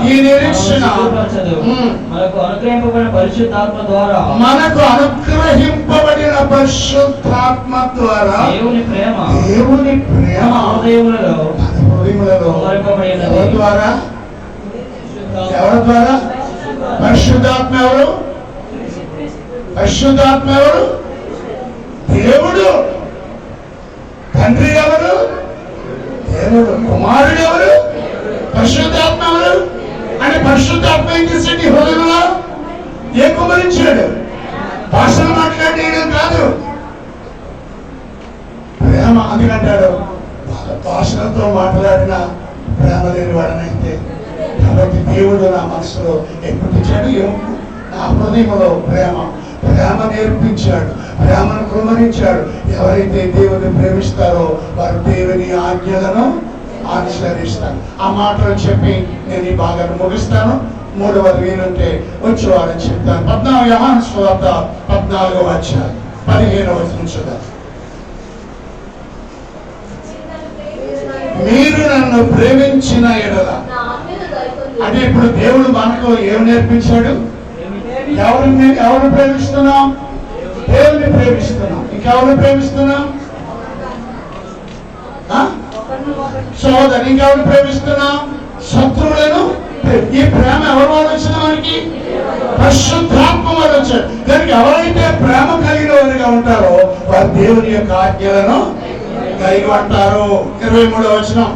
ఈ నిరీక్షణ మనకు అనుగ్రహింపబడిన పరిశుద్ధాత్మ ద్వారా దేవుని ప్రేమ హృదయములలో ఎవరి ద్వారా? పరిశుద్ధాత్మ ఎవరు? పరిశుద్ధాత్మ ఎవరు? దేవుడు. తండ్రి ఎవరు? దేవుడు. కుమారుడు ఎవరు? పరిశుద్ధాత్మ ఎవరు? అని పరిశుద్ధాత్మ ఏం చేశాడు? ఈ హృదయంలో ఏ కుమరించాడు? భాషలు మాట్లాడేయడం కాదు, ప్రేమ. అందుకంటాడు భాషలతో మాట్లాడిన ప్రేమ లేని వాడనైతే. కాబట్టి దేవుడు నా మనసులో ఎక్కించాడు, నా హృదయంలో ప్రేమ నేర్పించాడు, ప్రేమను కుమ్మరించాడు. ఎవరైతే దేవుని ప్రేమిస్తారో వారు దేవుని ఆజ్ఞలను అనుసరిస్తారు. ఆ మాటలు చెప్పి నేను ఈ భాగాన్ని ముగిస్తాను. 3వది వీలుంటే వచ్చే వారని చెప్తాను. 14 యోహాను సువార్త 14వ అధ్యాయం 15వ వచనం చూద్దాం. మీరు నన్ను ప్రేమించిన ఎడల, అంటే ఇప్పుడు దేవుడు మనకు ఏం నేర్పించాడు? ఎవరు ప్రేమిస్తున్నాం? దేవుని ప్రేమిస్తున్నాం. ఇంకెవరు ప్రేమిస్తున్నాం? సోదరు. ఇంకెవరు ప్రేమిస్తున్నాం? శత్రువులను. ఈ ప్రేమ ఎవరు వాళ్ళు వచ్చిన మనకి? పరిశుద్ధాత్మ వారు వచ్చాడు. దానికి ఎవరైతే ప్రేమ కలిగిన వారిగా ఉంటారో వారు దేవుని యొక్క ఆజ్ఞలను కలిగి ఉంటారు. 23వ వచనం.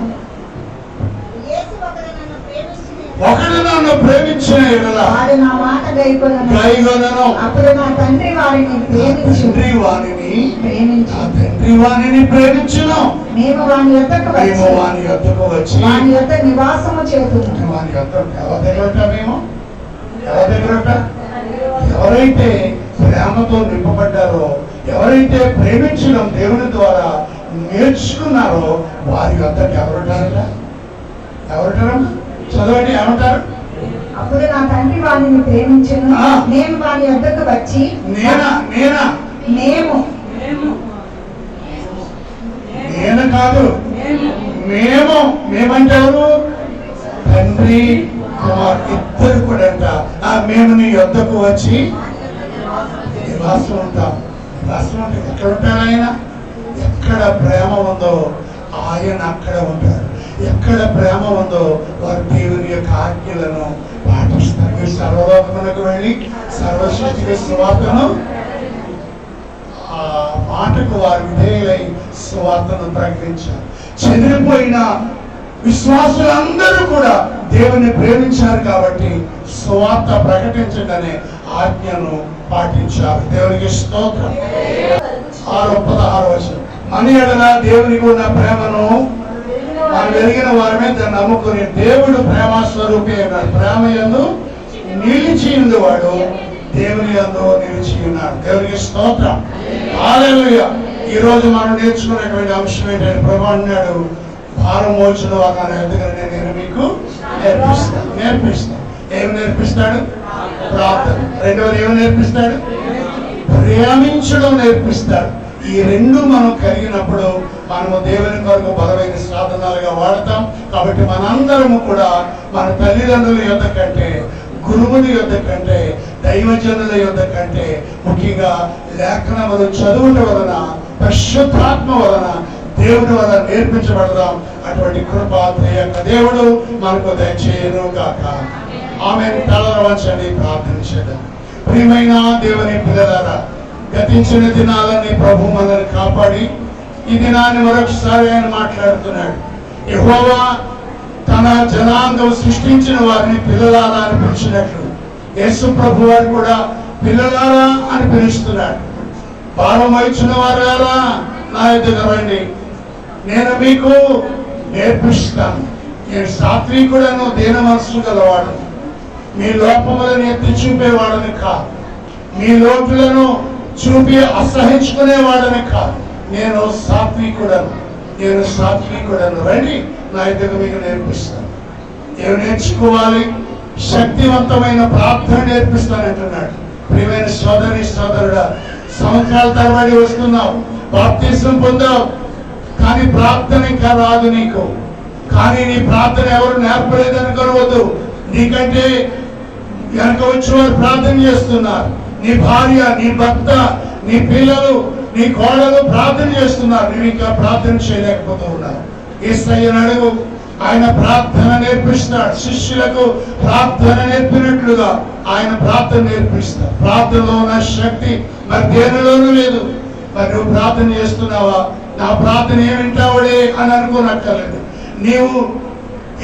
ఒకడు నన్ను ప్రేమించిన ఎడల వాడు నా మాట గైకొనును. అప్పుడు నా తండ్రి వారిని ప్రేమించును. మేము వాని యొద్దకు వచ్చి వాని యొద్ద నివాసము చేతును. వాని యొద్ద ఎవరి దగ్గర ఉంటామేమో? ఎవరి దగ్గర ఉంటా? ఎవరైతే ప్రేమతో నింపబడ్డారో, ఎవరైతే ప్రేమించడం దేవుని ద్వారా నేర్చుకున్నారో వారి వద్దకు ఎవరుంటారట? ఎవరుంటారమ్మా? చదవండి. ఏమంటారు? అప్పుడు నా తండ్రి వారిని ప్రేమించును. నేను వాని యొద్దకు వచ్చి నేను కాదు, మేమంటే ఎవరు? తండ్రి కుమార్ ఇద్దరు కూడా అంట. మేము నీ యొద్దకు వచ్చి నివాసం ఉంటాం. నివాసం అంటే ఎక్కడ ఉంటాడు ఆయన? ఎక్కడ ప్రేమ ఉందో ఆయన అక్కడ ఉంటారు. ఎక్కడ ప్రేమ ఉందో వారు దేవుని యొక్క ఆజ్ఞలను పాటిస్తారు. సర్వలోకమునకు వెళ్ళి సర్వసృష్టికి సువార్తను ఆ మాటకు వారు విధేయులై సువార్తను ప్రకటించారు. చెదిరిపోయిన విశ్వాసులందరూ కూడా దేవుని ప్రేమించారు కాబట్టి సువార్త ప్రకటించండి అనే ఆజ్ఞను పాటించారు. దేవునికి స్తోత్రం. 6:16 మన ఎడల దేవునికి ఉన్న ప్రేమను మనం వెలిగిన వారమే దాన్ని నమ్ముకుని దేవుడు ప్రేమ స్వరూపి అన్నాడు. ప్రేమ యందు నిలిచి ఉండేవాడు దేవుని యందు నిలిచి ఉన్నాడు. దేవునికి స్తోత్రం. హల్లెలూయా. ఈ రోజు మనం నేర్చుకునేటువంటి అంశం ఏంటంటే ప్రభు అన్నాడు, భారం మోచిన వారు ఎందుకంటే నేను మీకు నేర్పిస్తాను. ఏమి నేర్పిస్తాడు? ప్రార్థన. రెండవది ఏమి నేర్పిస్తాడు? ప్రేమించడం నేర్పిస్తాడు. ఈ రెండు మనం కలిగినప్పుడు మనము దేవుని కొరకు బలమైన సాధనాలుగా వాడతాం. కాబట్టి మనందరము కూడా మన తల్లిదండ్రుల యొద్ద కంటే, గురువుల యొద్ద కంటే, దైవజనుల యొద్ద కంటే ముఖ్యంగా లేఖనములు చదువుట వలన, పరిశుద్ధాత్మ వలన, దేవుడి వలన నేర్పించబడదాం. అటువంటి కృప దేవుడు మనకు దయచేయను గాక. ఆమెను తలలు వంచండి, ప్రార్థన చేద్దాం. ప్రియమైన దేవుని పిల్లలారా, గతించిన దినాలని ప్రభు మనల్ని కాపాడి ఈ దినాన్ని మరొకసారి ఆయన మాట్లాడుతున్నాడు. యెహోవా తన జనాంగం సృష్టించిన వారిని పిల్లలారా అని పిలిచినట్లు యేసు ప్రభు వారు కూడా పిల్లలారా అని పిలుస్తున్నాడు. భారం వహించిన వారారా నా ఎదుట రండి, నేను మీకు నేర్పిస్తాను. నేను సాత్వికుడను, దీన మనసు గలవాడు, మీ లోపములను ఎత్తి చూపేవాడని కాదు, మీ లోటులను చూపి అసహించుకునేవాడని కాదు. నేను సాత్వికుడను రండి, నా ఇద్దరు మీకు నేర్పిస్తాను. ఏమి నేర్చుకోవాలి? శక్తివంతమైన ప్రార్థన నేర్పిస్తానంటున్నాడు. ప్రియమైన సోదరి సోదరుడా, సంవత్సరాల తరబడి వస్తున్నావు, బాప్తిసం పొందావు, కానీ ప్రార్థన ఇంకా రాదు నీకు. కానీ నీ ప్రార్థన ఎవరు నేర్పలేదనుకోవద్దు. నీకంటే వెనక వచ్చి వారు ప్రార్థన చేస్తున్నారు. నీ భార్య, నీ భర్త, నీ పిల్లలు, నీ కోడలు ప్రార్థన చేస్తున్నారు. నువ్వు ఇంకా ప్రార్థన చేయలేకపోతూ ఉన్నావు. యేసయ్యను అడుగు, ఆయన ప్రార్థన నేర్పిస్తాడు. శిష్యులకు ప్రార్థన నేర్పినట్లుగా ఆయన ప్రార్థన నేర్పిస్తాడు. ప్రార్థనలో ఉన్న శక్తి మరి దేనిలోనూ లేదు. మరి నువ్వు ప్రార్థన చేస్తున్నావా? నా ప్రార్థన ఏమింటావుడే అని అనుకోనక్కర్లేదు. నీవు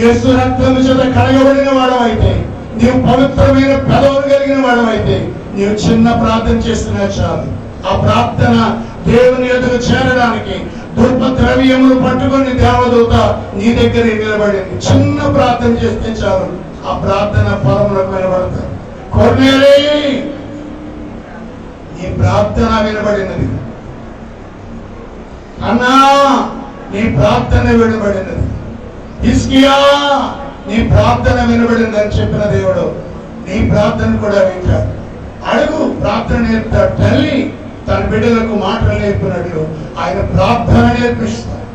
యేసు రక్తము చేత కడగబడిన వాడవైతే, నీవు పవిత్రమైన పెదవులు కలిగిన వాడవైతే, నీవు చిన్న ప్రార్థన చేస్తున్నా చాలు. ఆ ప్రార్థన దేవుని ఎదురు చేరడానికి ధూపద్రవ్యములు పట్టుకొని దేవదూత నీ దగ్గర నిలబడింది. చిన్న ప్రార్థన చేస్తే చాలు, ఆ ప్రార్థన ఫలములకు వినబడతాయి. కొర్నేలీ, నీ ప్రార్థన వినబడినది. అన్నా, నీ ప్రార్థన వినబడినది. హిజ్కియా, నీ ప్రార్థన వినబడింది అని చెప్పిన దేవుడు నీ ప్రార్థన కూడా వింటాడు. అడుగు, ప్రార్థన నేర్పుతాడు. తల్లి తన బిడ్డలకు మాటలు నేర్పినట్లు ఆయన ప్రార్థన నేర్పిస్తాడు.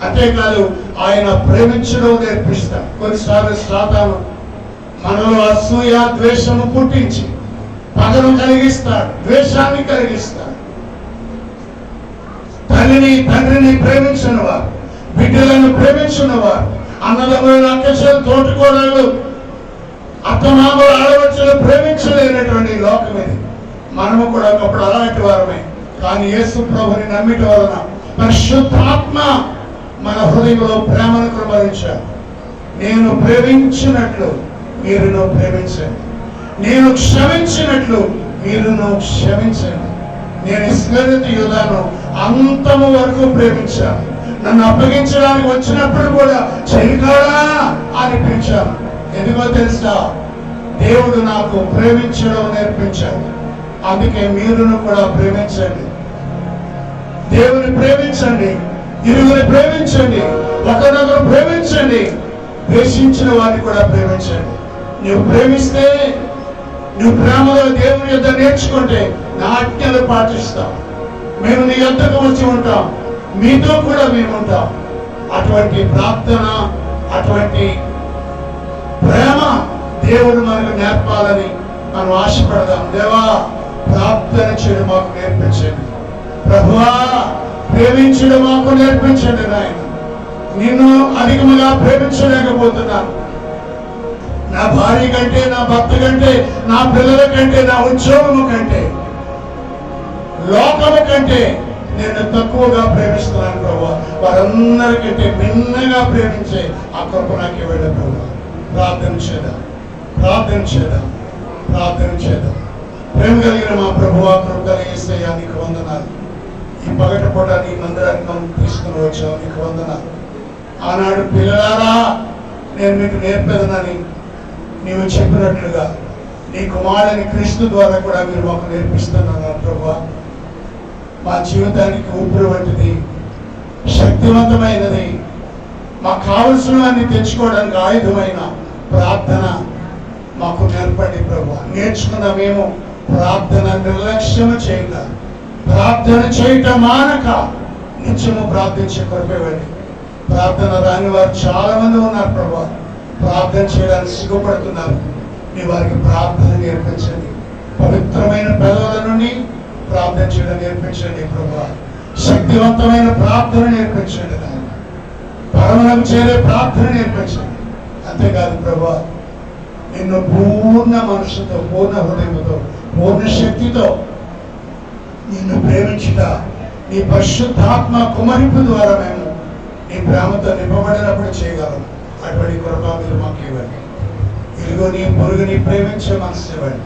అంతేకాదు ఆయన ప్రేమించడం నేర్పిస్తాడు. కొన్నిసార్లు సాతాను మనలో అసూయ, ద్వేషము పుట్టించి పగను కలిగిస్తాడు, ద్వేషాన్ని కలిగిస్తాడు. తల్లిని తండ్రిని ప్రేమించిన వారు, బిడ్డలను ప్రేమించిన వారు, అన్నదమ్ములను, అక్కచెల్లెలు, తోటికోడళ్ళు, అత్తమామలు, ఆడవచ్చులు ప్రేమించలేనటువంటి లోకం ఇది. మనము కూడా ఒకప్పుడు అలాంటి వారమే. కానీ యేసు ప్రభుని నమ్మిట వలన పరిశుద్ధాత్మ మన హృదయంలో ప్రేమను కృపరించాడు. నేను ప్రేమించినట్లు మీరును ప్రేమించండి, నేను క్షమించినట్లు మీరును క్షమించండి. నేను ఇస్కరియోతు యూదాను అంతము వరకు ప్రేమించాను. నన్ను అప్పగించడానికి వచ్చినప్పుడు కూడా చెలికాడా అని పిలిచాను. ఎందుకో తెలుసా? దేవుడు నాకు ప్రేమించడం నేర్పించాడు. అందుకే మీరును కూడా ప్రేమించండి. దేవుని ప్రేమించండి, ఇరుగుని ప్రేమించండి, ఒకరినొకరు ప్రేమించండి, ద్వేషించిన వారిని కూడా ప్రేమించండి. నువ్వు ప్రేమిస్తే, నువ్వు ప్రేమలో దేవుని యొద్ద నేర్చుకుంటే నా ఆజ్ఞలు పాటిస్తాం. మేము నీ యొద్దకు వచ్చి ఉంటాం, మీతో కూడా మేము ఉంటాం. అటువంటి ప్రార్థన, అటువంటి ప్రేమ దేవుడు మనకు నేర్పాలని మనం ఆశపడదాం. దేవా, ప్రార్థన చేయడం మాకు నేర్పించండి. ప్రభువా, ప్రేమించడం మాకు నేర్పించండి. నాయన, నిన్ను అధికముగా ప్రేమించలేకపోతున్నాను. నా భార్య కంటే, నా భర్త కంటే, నా పిల్లల కంటే, నా ఉద్యోగము కంటే, లోకము కంటే నేను తక్కువగా ప్రేమిస్తున్నాను ప్రభా. వారందరికంటే భిన్నగా ప్రేమించే ఆ కృప నాకు ఇవ్వండి ప్రభా. ప్రార్థన చేద్దాం, ప్రార్థన చేద్దాం, ప్రార్థన చేద్దాం. ప్రేమ కలిగిన మా ప్రభువా, కృప కలిగేసయ్యా, నీకు వందనాలు. ఈ పగట పూట నీ మందిరానికి మనం తీసుకుని వచ్చావు, నీకు వందనాలు. ఆనాడు పిల్లలారా నేను మీకు నేర్పేదనని నీవు చెప్పినట్లుగా నీ కుమారుని క్రీస్తు ద్వారా కూడా మీరు మాకు నేర్పిస్తున్నారు ప్రభువా. మా జీవితానికి ఊపిరి వంటిది, శక్తివంతమైనది, మాకు కావలసినవన్నీ తెచ్చుకోవడానికి ఆయుధమైన ప్రార్థన మాకు నేర్పండి ప్రభువా. నేర్చుకున్న మేము ప్రార్థన నిర్లక్ష్యము చేయక, ప్రార్థన చేయటం మానక నిత్యము ప్రార్థించే కృపేవండి. ప్రార్థన రాని వారు చాలా మంది ఉన్నారు ప్రభువా. ప్రార్థన చేయడానికి సిగ్గుపడుతున్నారు. మీ వారికి ప్రార్థన నేర్పించండి. పవిత్రమైన పెదవుల నుండి ప్రార్థన చేయడం నేర్పించండి ప్రభువా. శక్తివంతమైన ప్రార్థన నేర్పించండి నాయన. పరమలకు చేరే ప్రార్థన నేర్పించండి. అంతేకాదు ప్రభువా, నిన్ను పూర్ణ మనసుతో, పూర్ణ హృదయంతో, పూర్ణ శక్తితో నిన్ను ప్రేమించుట నీ పరిశుద్ధాత్మ కుమరింపు ద్వారా మేము నీ ప్రేమతో నింపబడినప్పుడు చేయగలం. అటువంటి కృప మీరు మాకు ఇవ్వండి. ఇదిగో నీ పొరుగుని ప్రేమించే మనసు ఇవ్వండి,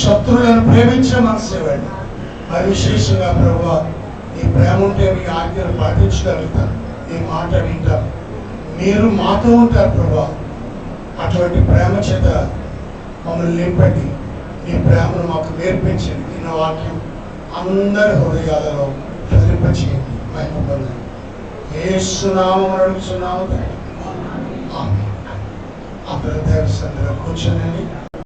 శత్రువులను ప్రేమించే మనసు ఇవ్వండి. మరి విశేషంగా ప్రభువా, నీ ప్రేమ ఉంటే మీ ఆజ్ఞలు పాటించగలుగుతారు, నీ మాట వింటారు, మీరు మాతో ఉంటారు ప్రభువా. అటువంటి ప్రేమ చేత మమ్మల్ని నింపండి. నీ ప్రేమను మాకు నేర్పించండి. నిన్న వాక్యం అందరి హృదయాలలో ఫలింపచేయండి. మహిమ పొందండి. యేసు నామమున అడుగుచున్నాము తండ్రి. ఆమేన్. అందరూ దేవస్థానంలో కూర్చోనండి.